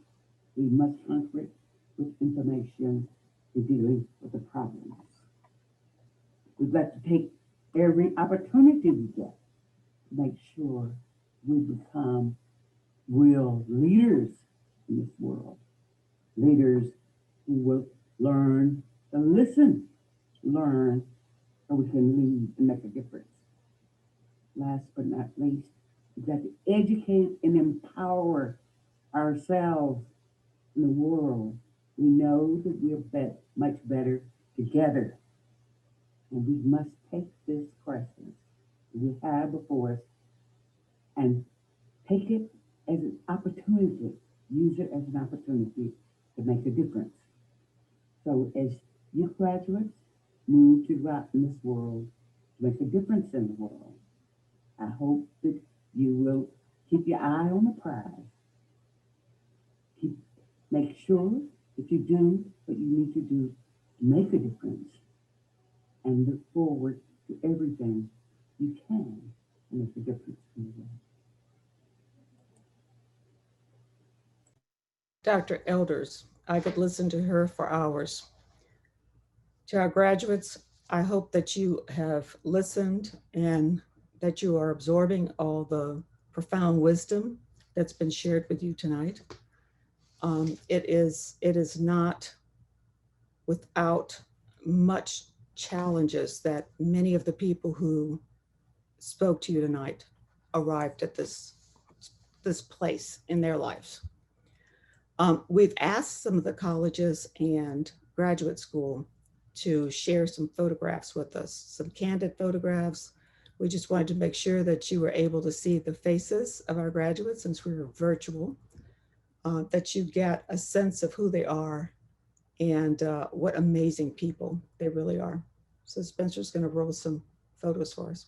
M: We must conquer it with information and dealing with the problems. We've got to take every opportunity we get to make sure we become real leaders in this world. Leaders who will learn to listen, learn so we can lead and make a difference. Last but not least, we've got to educate and empower ourselves in the world. We know that we're much better together. And we must take this crisis we have before us and take it as an opportunity, use it as an opportunity to make a difference. So as you graduates move throughout in this world to make a difference in the world, I hope that you will keep your eye on the prize. Make sure that you do what you need to do to make a difference and look forward to everything you can to make a difference in the world.
A: Dr. Elders, I could listen to her for hours. To our graduates, I hope that you have listened and that you are absorbing all the profound wisdom that's been shared with you tonight. It is not without much challenges that many of the people who spoke to you tonight arrived at this place in their lives. We've asked some of the colleges and graduate school to share some photographs with us, some candid photographs. We just wanted to make sure that you were able to see the faces of our graduates since we were virtual, that you get a sense of who they are and what amazing people they really are. So Spencer's going to roll some photos for us.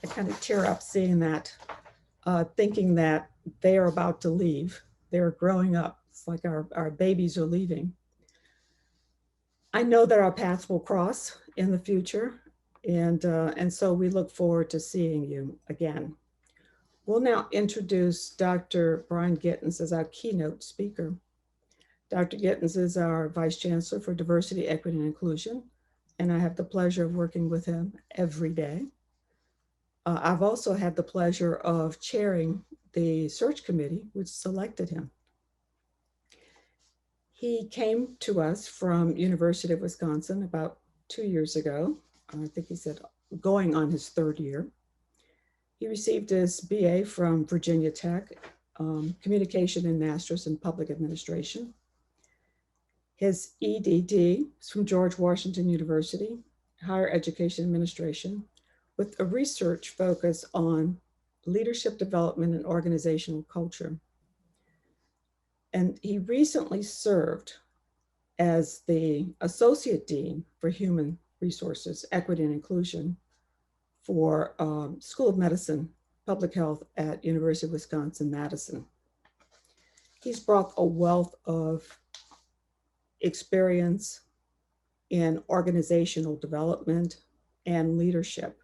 A: I kind of tear up seeing that, thinking that they are about to leave. They're growing up. It's like our babies are leaving. I know that our paths will cross in the future, and so we look forward to seeing you again. We'll now introduce Dr. Brian Gittens as our keynote speaker. Dr. Gittens is our Vice Chancellor for Diversity, Equity, and Inclusion, and I have the pleasure of working with him every day. I've also had the pleasure of chairing the search committee which selected him. He came to us from University of Wisconsin about 2 years ago. I think he said going on his third year. He received his BA from Virginia Tech, Communication and Masters in Public Administration. His EDD is from George Washington University, Higher Education Administration, with a research focus on leadership development and organizational culture. And he recently served as the Associate Dean for Human Resources, Equity and Inclusion for School of Medicine, Public Health at University of Wisconsin-Madison. He's brought a wealth of experience in organizational development and leadership,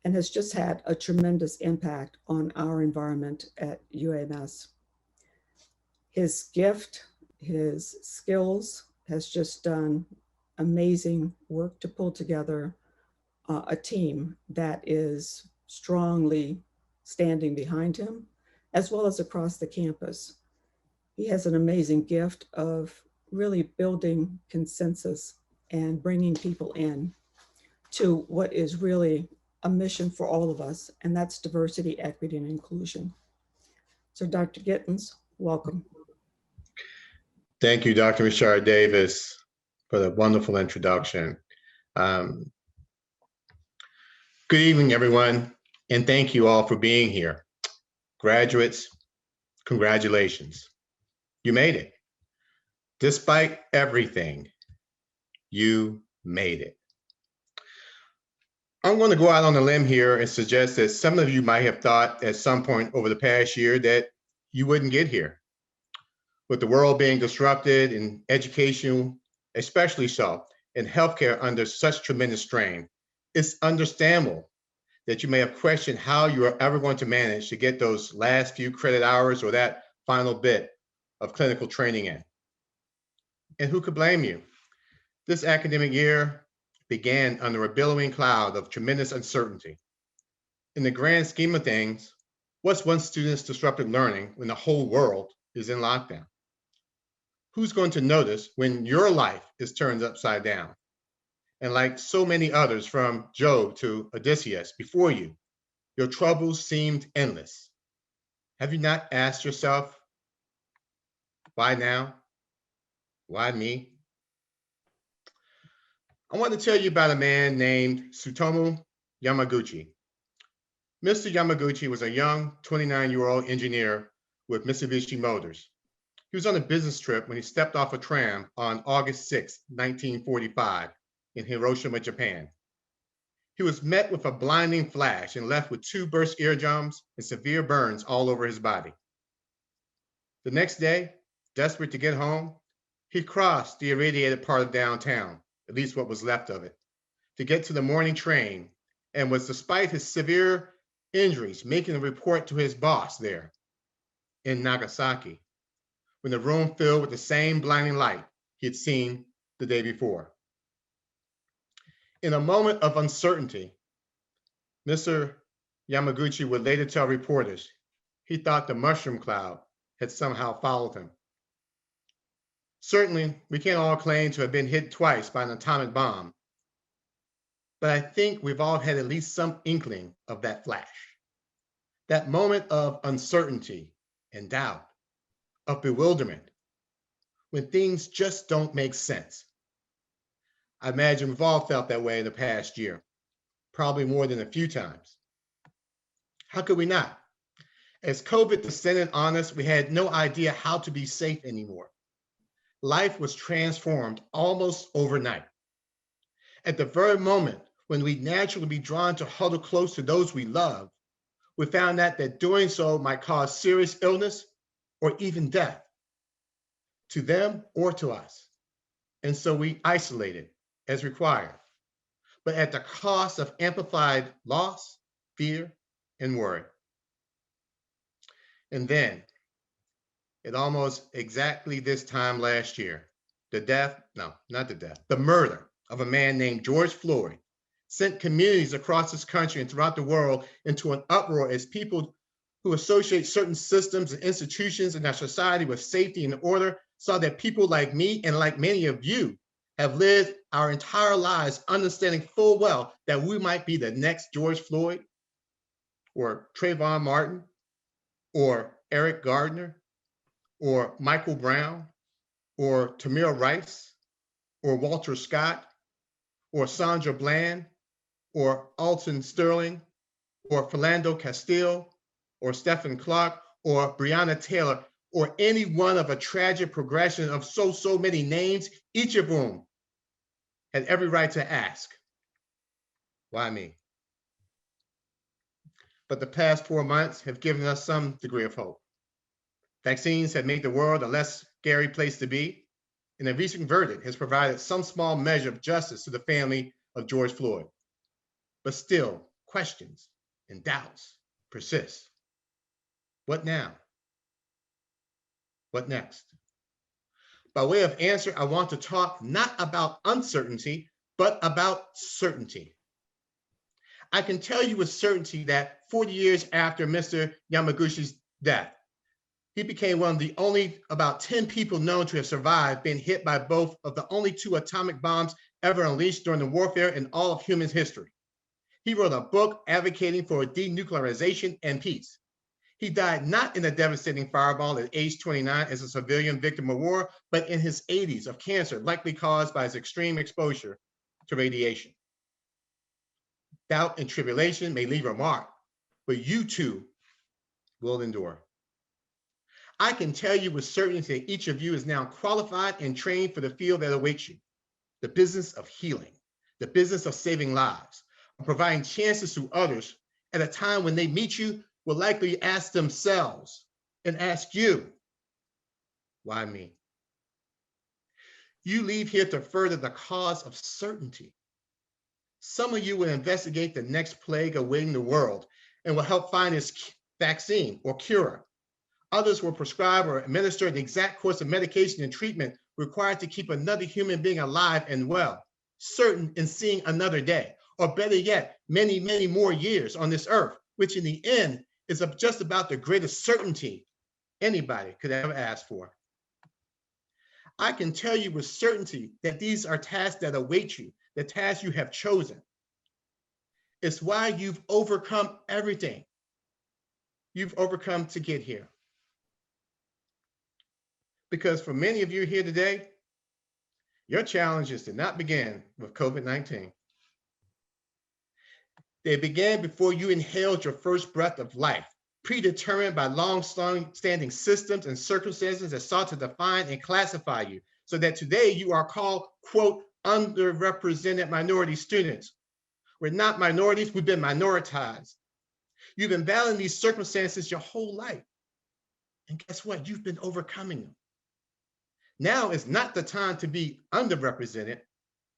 A: and has just had a tremendous impact on our environment at UAMS. His gift, his skills has just done amazing work to pull together a team that is strongly standing behind him, as well as across the campus. He has an amazing gift of really building consensus and bringing people in to what is really a mission for all of us, and that's diversity, equity, and inclusion. So Dr. Gittens, welcome.
N: Thank you, Dr. Richard Davis, for the wonderful introduction. Um, Good evening, everyone, and thank you all for being here. Graduates, congratulations. You made it. Despite everything, you made it. I'm going to go out on a limb here and suggest that some of you might have thought at some point over the past year that you wouldn't get here. With the world being disrupted and education, especially so, and healthcare under such tremendous strain, it's understandable that you may have questioned how you are ever going to manage to get those last few credit hours or that final bit of clinical training in. And who could blame you? This academic year began under a billowing cloud of tremendous uncertainty. In the grand scheme of things, what's one student's disrupted learning when the whole world is in lockdown? Who's going to notice when your life is turned upside down? And like so many others, from Job to Odysseus before you, your troubles seemed endless. Have you not asked yourself, why now? Why me? I want to tell you about a man named Tsutomu Yamaguchi. Mr. Yamaguchi was a young 29-year-old engineer with Mitsubishi Motors. He was on a business trip when he stepped off a tram on August 6, 1945, in Hiroshima, Japan. He was met with a blinding flash and left with 2 burst eardrums and severe burns all over his body. The next day, desperate to get home, he crossed the irradiated part of downtown, at least what was left of it, to get to the morning train, and was, despite his severe injuries, making a report to his boss there in Nagasaki, when the room filled with the same blinding light he had seen the day before. In a moment of uncertainty, Mr. Yamaguchi would later tell reporters he thought the mushroom cloud had somehow followed him. Certainly, we can't all claim to have been hit twice by an atomic bomb, but I think we've all had at least some inkling of that flash, that moment of uncertainty and doubt, of bewilderment, when things just don't make sense. I imagine we've all felt that way in the past year, probably more than a few times. How could we not? As COVID descended on us, we had no idea how to be safe anymore. Life was transformed almost overnight. At the very moment when we naturally be drawn to huddle close to those we love, we found out that doing so might cause serious illness or even death to them or to us. And so we isolated as required, but at the cost of amplified loss, fear, and worry. And then, at almost exactly this time last year, the murder of a man named George Floyd sent communities across this country and throughout the world into an uproar as people who associate certain systems and institutions in our society with safety and order saw that people like me and like many of you have lived our entire lives understanding full well that we might be the next George Floyd or Trayvon Martin or Eric Gardner or Michael Brown or Tamir Rice or Walter Scott or Sandra Bland or Alton Sterling or Philando Castile or Stephen Clark or Breonna Taylor, or any one of a tragic progression of so many names, each of whom had every right to ask, why me? But the past 4 months have given us some degree of hope. Vaccines have made the world a less scary place to be, and a recent verdict has provided some small measure of justice to the family of George Floyd. But still, questions and doubts persist. What now? What next? By way of answer, I want to talk not about uncertainty, but about certainty. I can tell you with certainty that 40 years after Mr. Yamaguchi's death, he became one of the only about 10 people known to have survived being hit by both of the only 2 atomic bombs ever unleashed during the warfare in all of human history. He wrote a book advocating for denuclearization and peace. He died not in a devastating fireball at age 29 as a civilian victim of war, but in his 80s of cancer, likely caused by his extreme exposure to radiation. Doubt and tribulation may leave a mark, but you too will endure. I can tell you with certainty that each of you is now qualified and trained for the field that awaits you, the business of healing, the business of saving lives, of providing chances to others at a time when they meet you will likely ask themselves and ask you, why me? You leave here to further the cause of certainty. Some of you will investigate the next plague awaiting the world and will help find its vaccine or cure. Others will prescribe or administer the exact course of medication and treatment required to keep another human being alive and well, certain in seeing another day, or better yet, many, many more years on this earth, which in the end is just about the greatest certainty anybody could ever ask for. I can tell you with certainty that these are tasks that await you, the tasks you have chosen. It's why you've overcome everything you've overcome to get here. Because for many of you here today, your challenges did not begin with COVID-19. They began before you inhaled your first breath of life, predetermined by long-standing systems and circumstances that sought to define and classify you, so that today you are called, quote, underrepresented minority students. We're not minorities, we've been minoritized. You've been battling these circumstances your whole life. And guess what? You've been overcoming them. Now is not the time to be underrepresented,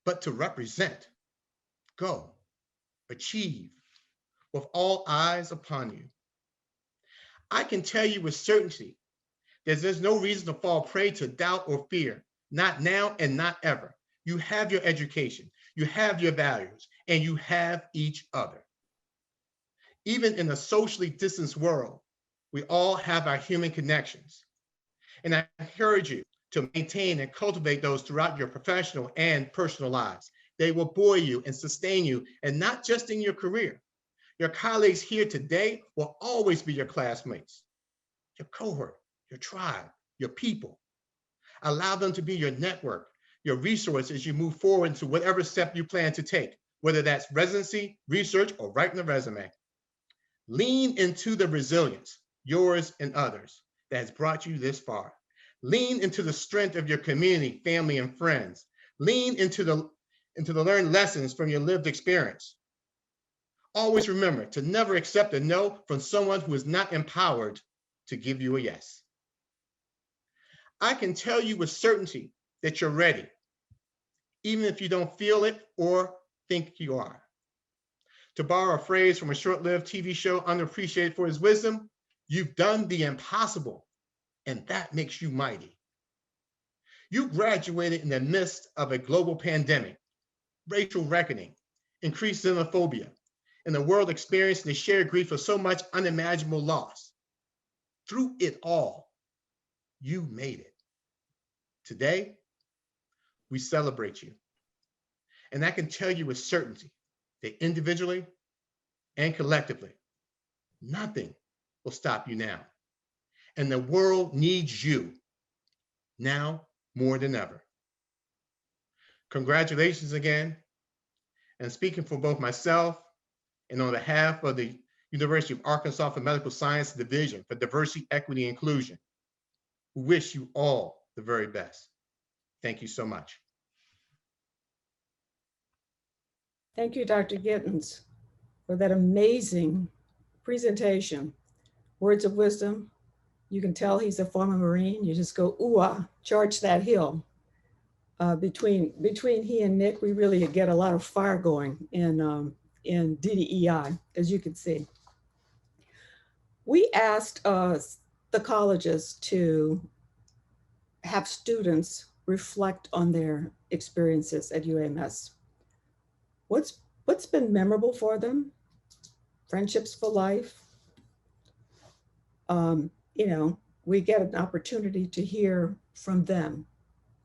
N: but to represent. Go, achieve, with all eyes upon you. I can tell you with certainty that there's no reason to fall prey to doubt or fear, not now and not ever. You have your education, you have your values, and you have each other. Even in a socially distanced world, we all have our human connections. And I encourage you to maintain and cultivate those throughout your professional and personal lives. They will buoy you and sustain you, and not just in your career. Your colleagues here today will always be your classmates, your cohort, your tribe, your people. Allow them to be your network, your resource as you move forward into whatever step you plan to take, whether that's residency, research, or writing a resume. Lean into the resilience, yours and others, that has brought you this far. Lean into the strength of your community, family, and friends. Lean into the learned lessons from your lived experience. Always remember to never accept a no from someone who is not empowered to give you a yes. I can tell you with certainty that you're ready, even if you don't feel it or think you are. To borrow a phrase from a short-lived TV show underappreciated for his wisdom, you've done the impossible, and that makes you mighty. You graduated in the midst of a global pandemic, racial reckoning, increased xenophobia, and the world experiencing the shared grief of so much unimaginable loss. Through it all, you made it. Today, we celebrate you. And I can tell you with certainty that individually and collectively, nothing will stop you now. And the world needs you now more than ever. Congratulations again. And speaking for both myself and on behalf of the University of Arkansas for Medical Science Division for Diversity, Equity, and Inclusion, we wish you all the very best. Thank you so much.
A: Thank you, Dr. Gittens, for that amazing presentation. Words of wisdom. You can tell he's a former Marine. You just go, ooh-ah, charge that hill. Between he and Nick, we really get a lot of fire going in DDEI, as you can see. We asked the colleges to have students reflect on their experiences at UAMS. What's been memorable for them? Friendships for life. You know, we get an opportunity to hear from them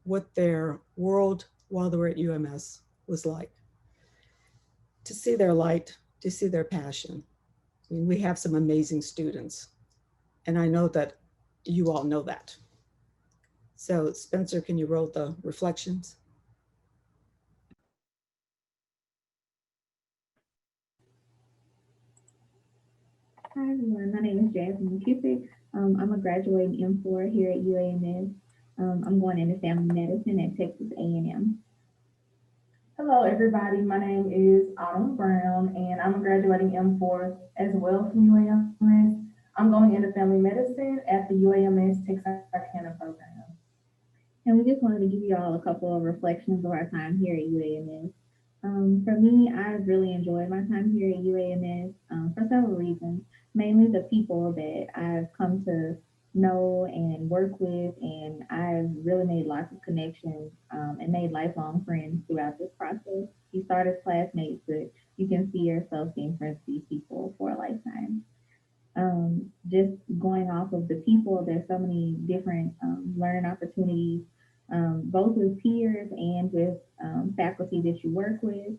A: what their world while they were at UMS was like. To see their light, to see their passion. I mean, we have some amazing students, and I know that you all know that. So Spencer, can you roll the reflections?
O: Hi everyone, my name is Jasmine McKissick. I'm a graduating M4 here at UAMS. I'm going into family medicine at Texas A&M.
P: Hello, everybody. My name is Autumn Brown, and I'm a graduating M4 as well from UAMS. I'm going into family medicine at the UAMS Texarkana program.
O: And we just wanted to give you all a couple of reflections of our time here at UAMS. For me, I've really enjoyed my time here at UAMS for several reasons, mainly the people that I've come to know and work with, and I've really made lots of connections and made lifelong friends throughout this process. You start as classmates, but you can see yourself being friends with these people for a lifetime. Just going off of the people, there's so many different learning opportunities, both with peers and with faculty that you work with.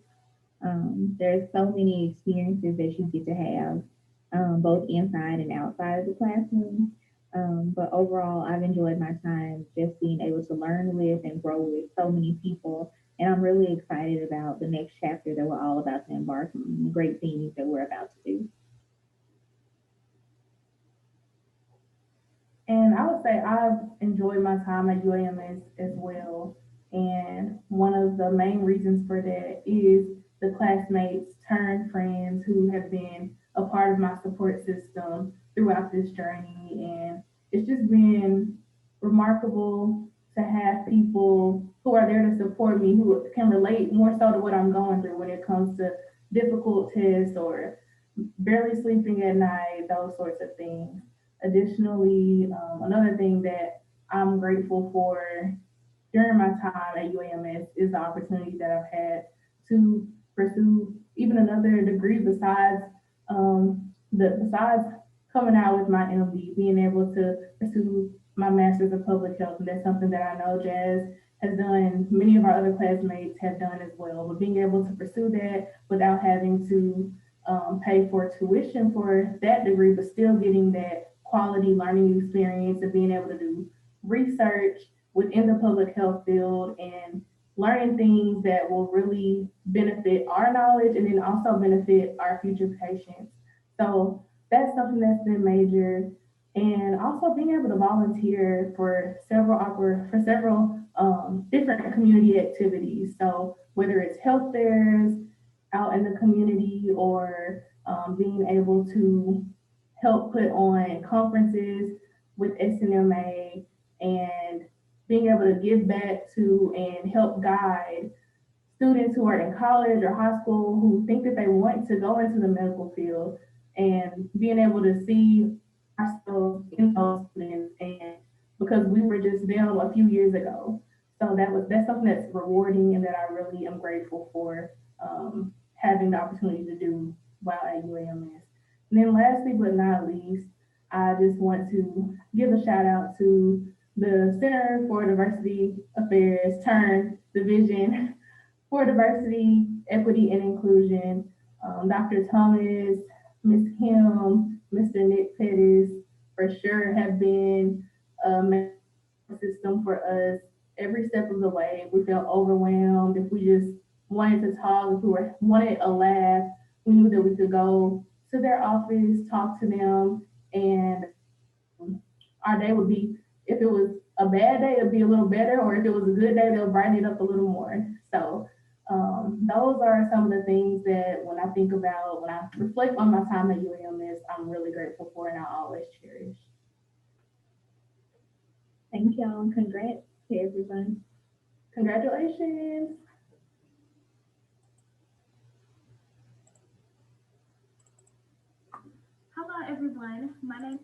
O: There's so many experiences that you get to have, both inside and outside of the classroom. But overall, I've enjoyed my time just being able to learn with and grow with so many people. And I'm really excited about the next chapter that we're all about to embark on, the great things that we're about to do.
P: And I would say I've enjoyed my time at UAMS as well. And one of the main reasons for that is the classmates turned friends who have been a part of my support system throughout this journey. And it's just been remarkable to have people who are there to support me, who can relate more so to what I'm going through when it comes to difficult tests or barely sleeping at night, those sorts of things. Additionally, another thing that I'm grateful for during my time at UAMS is the opportunity that I've had to pursue even another degree besides besides coming out with my MD, being able to pursue my master's of public health. And that's something that I know Jazz has done, many of our other classmates have done as well. But being able to pursue that without having to pay for tuition for that degree, but still getting that quality learning experience of being able to do research within the public health field and learning things that will really benefit our knowledge and then also benefit our future patients. So that's something that's been major. And also being able to volunteer for several different community activities. So whether it's health fairs out in the community or being able to help put on conferences with SNMA and being able to give back to and help guide students who are in college or high school who think that they want to go into the medical field, and being able to see ourselves in those students, and because we were just them a few years ago. So that's something that's rewarding and that I really am grateful for having the opportunity to do while at UAMS. And then lastly, but not least, I just want to give a shout out to the Center for Diversity Affairs, TURN Division for Diversity, Equity, and Inclusion. Dr. Thomas, Ms. Kim, Mr. Nick Pettis, for sure have been a system for us every step of the way. We felt overwhelmed. If we just wanted to talk, if we wanted a laugh, we knew that we could go to their office, talk to them, and our day would be, if it was a bad day, it'd be a little better, or if it was a good day, they'll brighten it up a little more. So those are some of the things that when I think about, when I reflect on my time at UAMS, I'm really grateful for and I'll always cherish.
O: Thank y'all and congrats to everyone.
P: Congratulations.
Q: Hello everyone, my name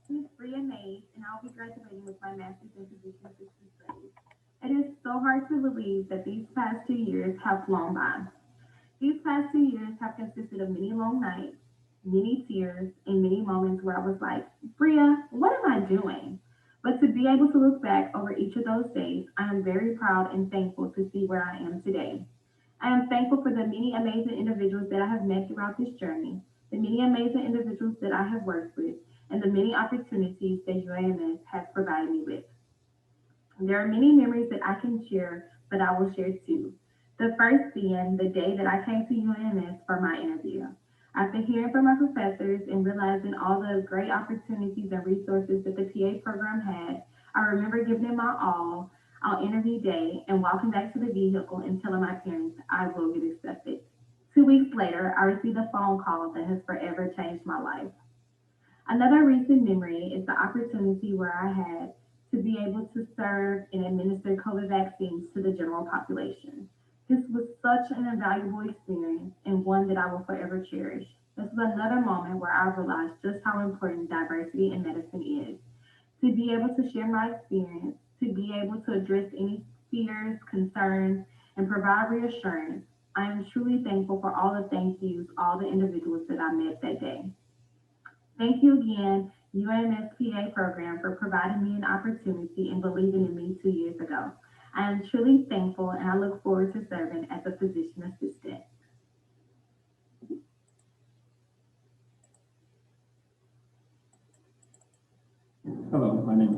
Q: is Bria Mays, and I'll be graduating with my master's in physician assistant studies. It is so hard to believe that these past 2 years have flown by. These past 2 years have consisted of many long nights, many tears, and many moments where I was like, Bria, what am I doing? But to be able to look back over each of those days, I am very proud and thankful to see where I am today. I am thankful for the many amazing individuals that I have met throughout this journey, the many amazing individuals that I have worked with, and the many opportunities that UAMS has provided me with. There are many memories that I can share, but I will share two. The first being the day that I came to UAMS for my interview. After hearing from my professors and realizing all the great opportunities and resources that the PA program had, I remember giving it my all on interview day and walking back to the vehicle and telling my parents I will get accepted. 2 weeks later, I received a phone call that has forever changed my life. Another recent memory is the opportunity where I had to be able to serve and administer COVID vaccines to the general population. This was such an invaluable experience and one that I will forever cherish. This was another moment where I realized just how important diversity in medicine is. To be able to share my experience, to be able to address any fears, concerns, and provide reassurance, I am truly thankful for all the thank yous, all the individuals that I met that day. Thank you again, UAMS PA program, for providing me an opportunity and believing in me 2 years ago. I am truly thankful and I look forward to serving as a physician assistant.
D: Hello, my name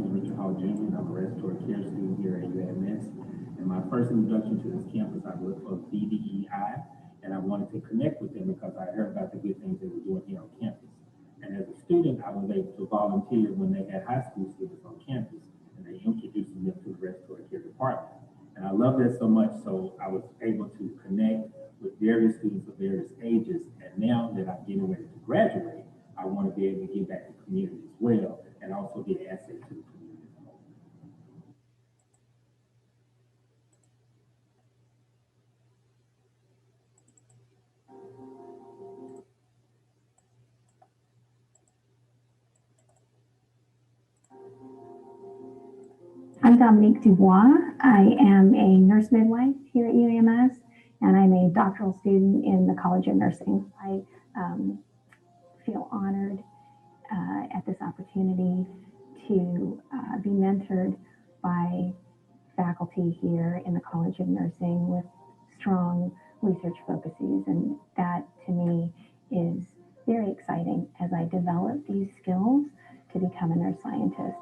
D: is Richard Hall Jr. and I'm a respiratory care student here at UAMS. And my first introduction to this campus, I worked for DDEI, and I wanted to connect with them because I heard about the good things they were doing here on campus. And as a student, I was able to volunteer when they had high school students on campus, and they introduced them to the respiratory care department. And I loved that so much, so I was able to connect with various students of various ages. And now that I'm getting ready to graduate, I want to be able to give back to the community as well, and also be an asset to the community as a whole.
R: I'm Dominique Dubois. I am a nurse midwife here at UAMS, and I'm a doctoral student in the College of Nursing. I feel honored at this opportunity to be mentored by faculty here in the College of Nursing with strong research focuses, and that to me is very exciting as I develop these skills to become a nurse scientist.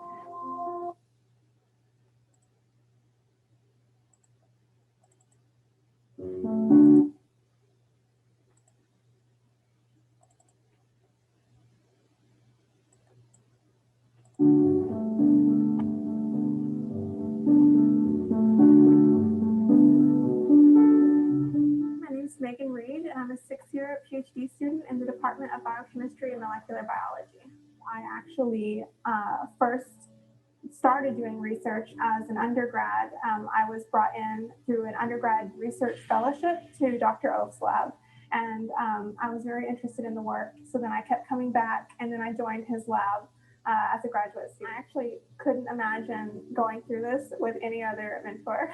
S: Megan Reed, and I'm a sixth-year PhD student in the Department of Biochemistry and Molecular Biology. I actually first started doing research as an undergrad. I was brought in through an undergrad research fellowship to Dr. Oaf's lab, and I was very interested in the work. So then I kept coming back, and then I joined his lab as a graduate student. I actually couldn't imagine going through this with any other mentor.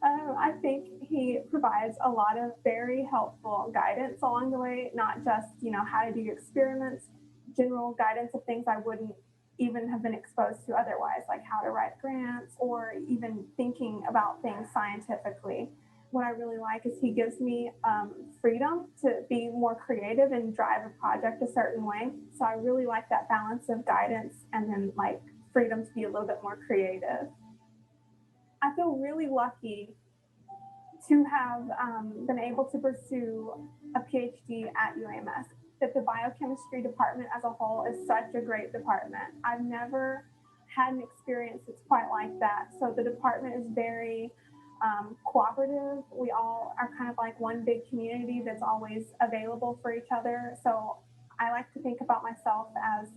S: I think he provides a lot of very helpful guidance along the way, not just, how to do experiments, general guidance of things I wouldn't even have been exposed to otherwise, like how to write grants or even thinking about things scientifically. What I really like is he gives me freedom to be more creative and drive a project a certain way. So I really like that balance of guidance and then like freedom to be a little bit more creative. I feel really lucky to have been able to pursue a PhD at UAMS. That the biochemistry department as a whole is such a great department. I've never had an experience that's quite like that. So the department is very cooperative. We all are kind of like one big community that's always available for each other. So I like to think about myself as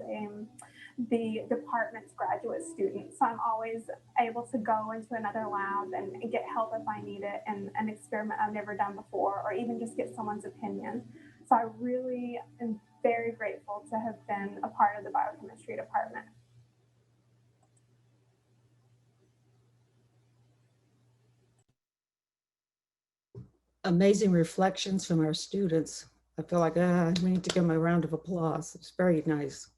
S: the department's graduate student. So I'm always able to go into another lab and get help if I need it and an experiment I've never done before, or even just get someone's opinion. So I really am very grateful to have been a part of the biochemistry department.
A: Amazing reflections from our students. I feel like we need to give them a round of applause. It's very nice.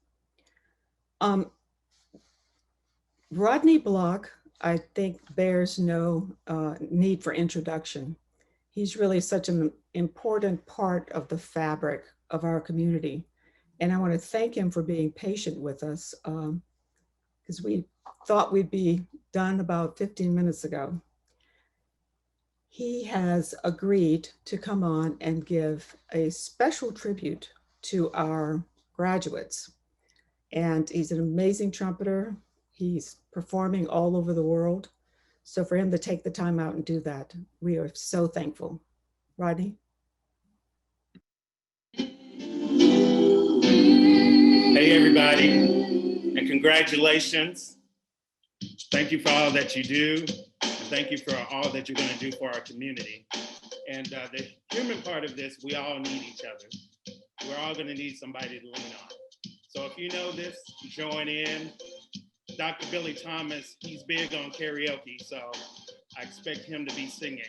A: Rodney Block, I think, bears no need for introduction. He's really such an important part of the fabric of our community. And I want to thank him for being patient with us because we thought we'd be done about 15 minutes ago. He has agreed to come on and give a special tribute to our graduates. And he's an amazing trumpeter. He's performing all over the world. So for him to take the time out and do that, we are so thankful. Rodney?
T: Hey, everybody, and congratulations. Thank you for all that you do. And thank you for all that you're going to do for our community. And the human part of this, we all need each other. We're all going to need somebody to lean on. So if you know this, join in. Dr. Billy Thomas, he's big on karaoke, so I expect him to be singing.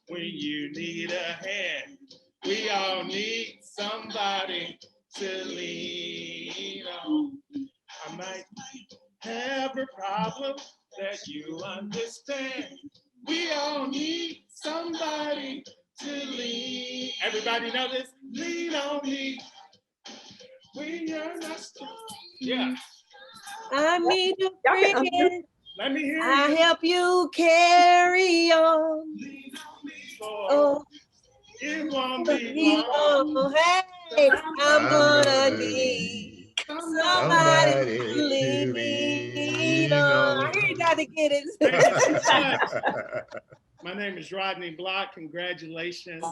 T: When you need a hand, we all need somebody to lean on. I might have a problem that you understand. We all need somebody to lean. Everybody know this? Lean on me when you're not strong. Yeah.
U: I need a friend.
T: Let me hear
U: I
T: you.
U: help you carry on. Oh,
T: it won't be
U: long. Hey, I'm gonna need somebody to lean on. I hear you got to get it.
T: Thank you so much. My name is Rodney Block. Congratulations,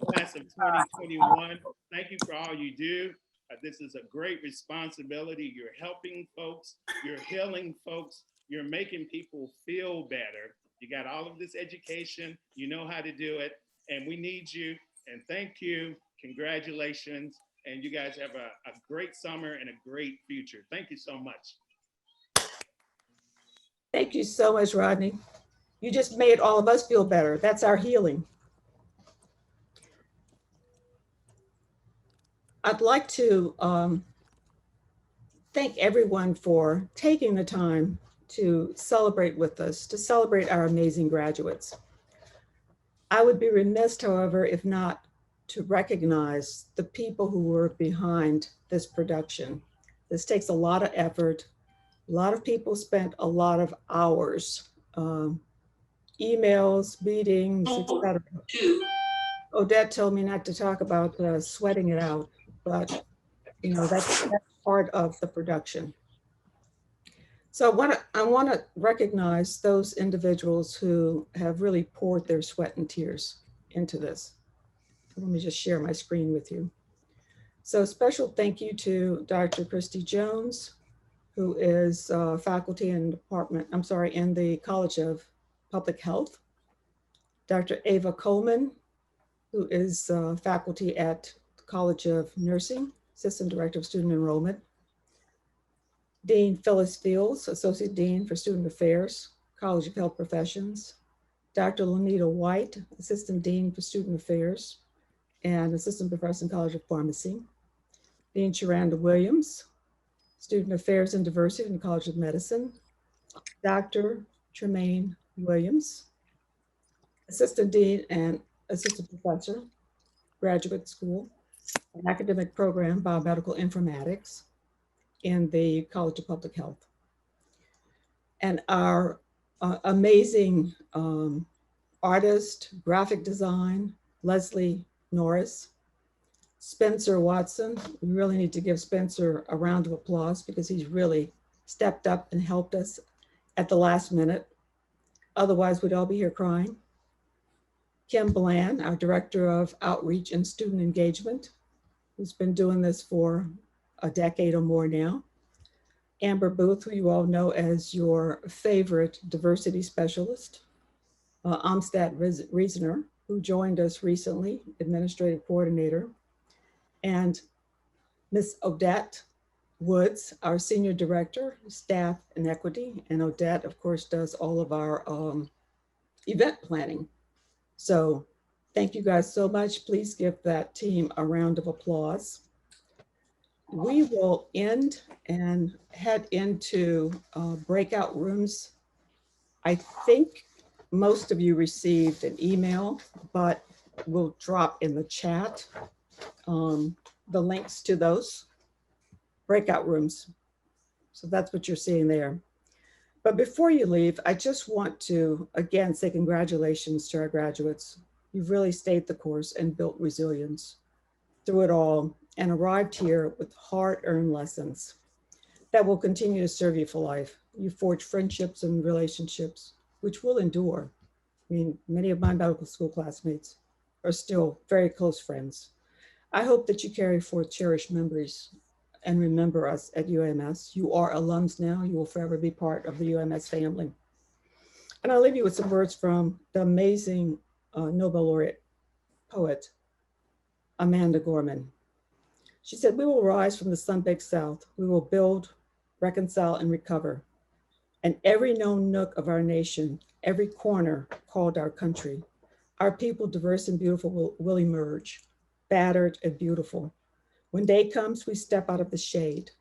T: class of 2021. Thank you for all you do. This is a great responsibility. You're helping folks, you're healing folks, You're making people feel better. You got all of this education, you know how to do it, and we need you. And thank you, congratulations, and you guys have a great summer and a great future. Thank you so much.
A: Thank you so much, Rodney. You just made all of us feel better. That's our healing. I'd like to thank everyone for taking the time to celebrate with us, to celebrate our amazing graduates. I would be remiss, however, if not to recognize the people who were behind this production. This takes a lot of effort. A lot of people spent a lot of hours, emails, meetings, etc. Odette told me not to talk about sweating it out, but you know that's part of the production. So I want to recognize those individuals who have really poured their sweat and tears into this. Let me just share my screen with you. So special thank you to Dr. Christy Jones, who is faculty in the College of Public Health. Dr. Ava Coleman, who is faculty at the College of Nursing, Assistant Director of Student Enrollment. Dean Phyllis Fields, Associate Dean for Student Affairs, College of Health Professions. Dr. Lanita White, Assistant Dean for Student Affairs and Assistant Professor in College of Pharmacy. Dean Sharanda Williams, Student Affairs and Diversity in the College of Medicine. Dr. Tremaine Williams, Assistant Dean and Assistant Professor, Graduate School, an academic program, Biomedical Informatics in the College of Public Health. And our amazing artist, graphic design, Leslie Norris, Spencer Watson. We really need to give Spencer a round of applause because he's really stepped up and helped us at the last minute. Otherwise, we'd all be here crying. Kim Bland, our Director of Outreach and Student Engagement, who's been doing this for a decade or more now. Amber Booth, who you all know as your favorite diversity specialist. Amstad Reasoner, who joined us recently, Administrative Coordinator. And Miss Odette Woods, our Senior Director, Staff and Equity. And Odette, of course, does all of our event planning. So thank you guys so much. Please give that team a round of applause. We will end and head into breakout rooms. I think most of you received an email, but we'll drop in the chat the links to those breakout rooms. So that's what you're seeing there. But before you leave, I just want to, again, say congratulations to our graduates. You've really stayed the course and built resilience through it all and arrived here with hard-earned lessons that will continue to serve you for life. You forge friendships and relationships, which will endure. I mean, many of my medical school classmates are still very close friends. I hope that you carry forth cherished memories and remember us at UAMS. You are alums now. You will forever be part of the UAMS family. And I'll leave you with some words from the amazing Nobel laureate poet, Amanda Gorman. She said, "We will rise from the sun-baked south. We will build, reconcile, and recover. And every known nook of our nation, every corner called our country, our people, diverse and beautiful, will emerge, battered and beautiful. When day comes, we step out of the shade,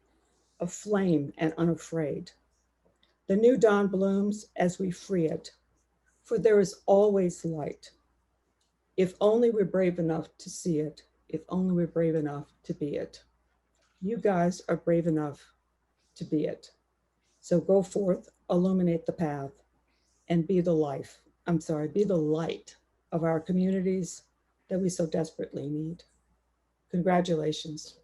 A: aflame and unafraid. The new dawn blooms as we free it, for there is always light. If only we're brave enough to see it, if only we're brave enough to be it. You guys are brave enough to be it. So go forth, illuminate the path, and be the be the light of our communities that we so desperately need. Congratulations."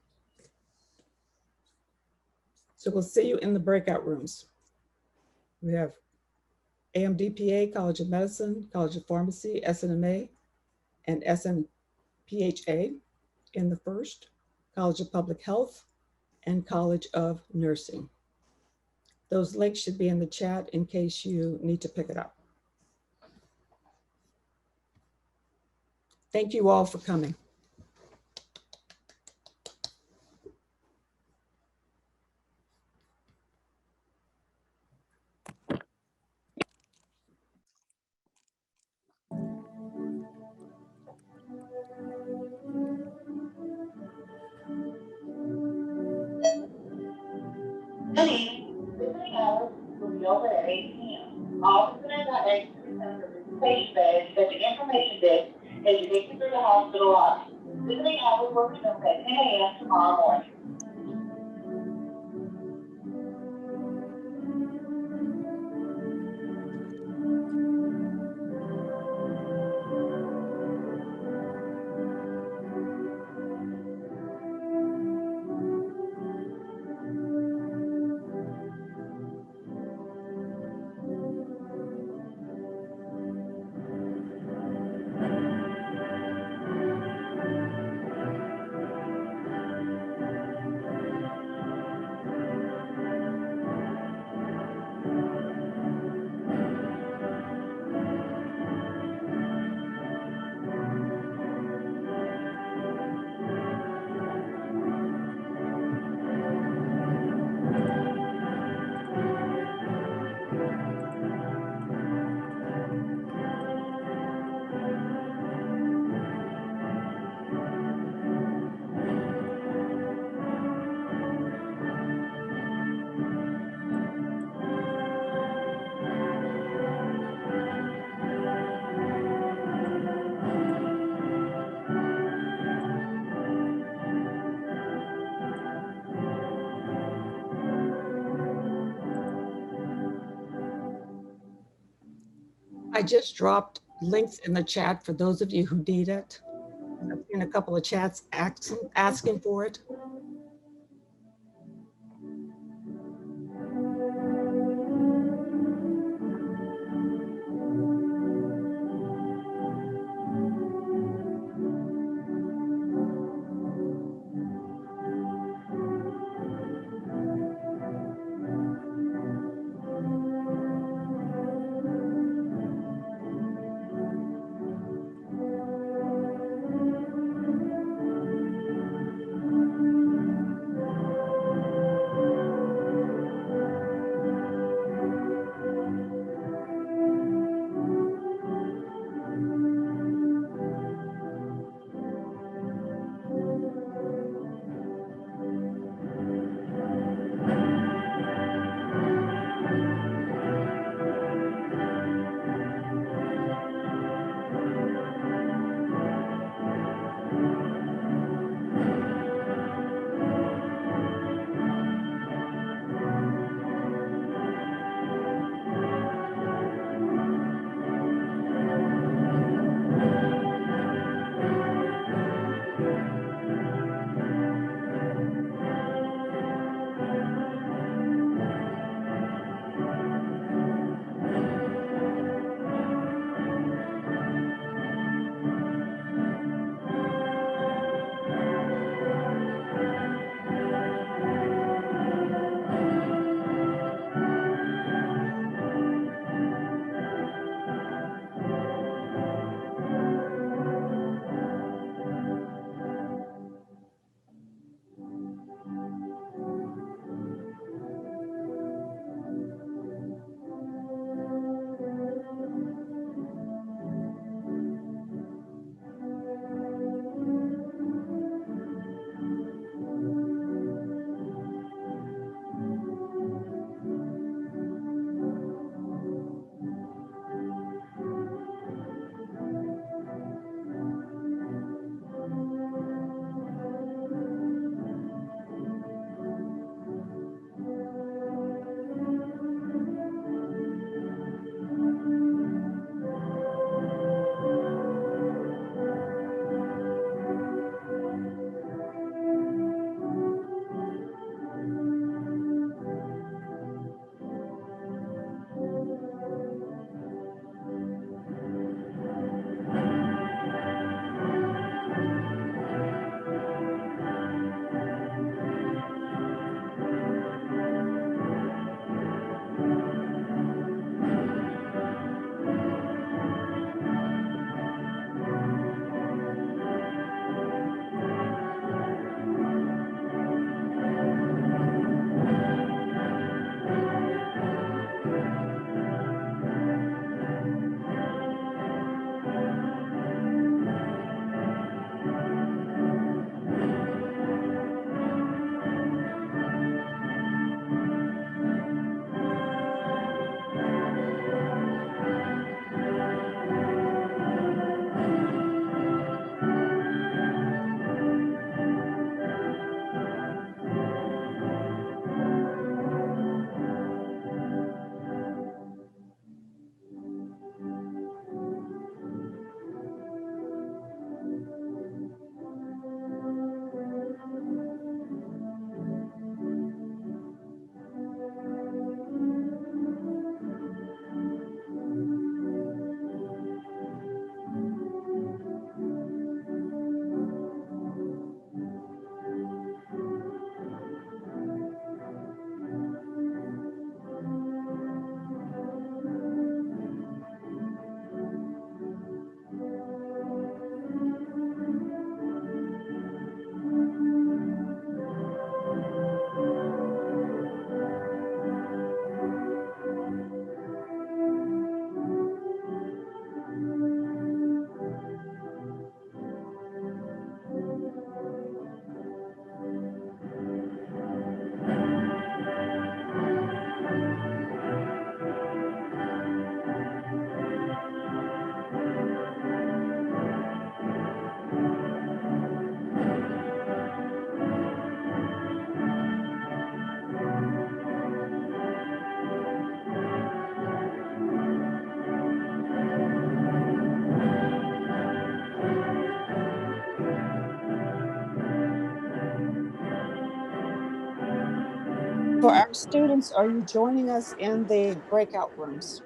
A: So we'll see you in the breakout rooms. We have AMDPA, College of Medicine, College of Pharmacy, SNMA, and SNPHA in the first, College of Public Health, and College of Nursing. Those links should be in the chat in case you need to pick it up. Thank you all for coming.
B: Good evening. Visiting hours will be open at 8 p.m. All visitors are asked to return their visitation badge at the information desk as you exit through the hospital lobby. Visiting hours will resume at 10 a.m. tomorrow morning.
A: I just dropped links in the chat for those of you who need it. I've seen a couple of chats asking for it.
C: For our students, are you joining us in the breakout rooms?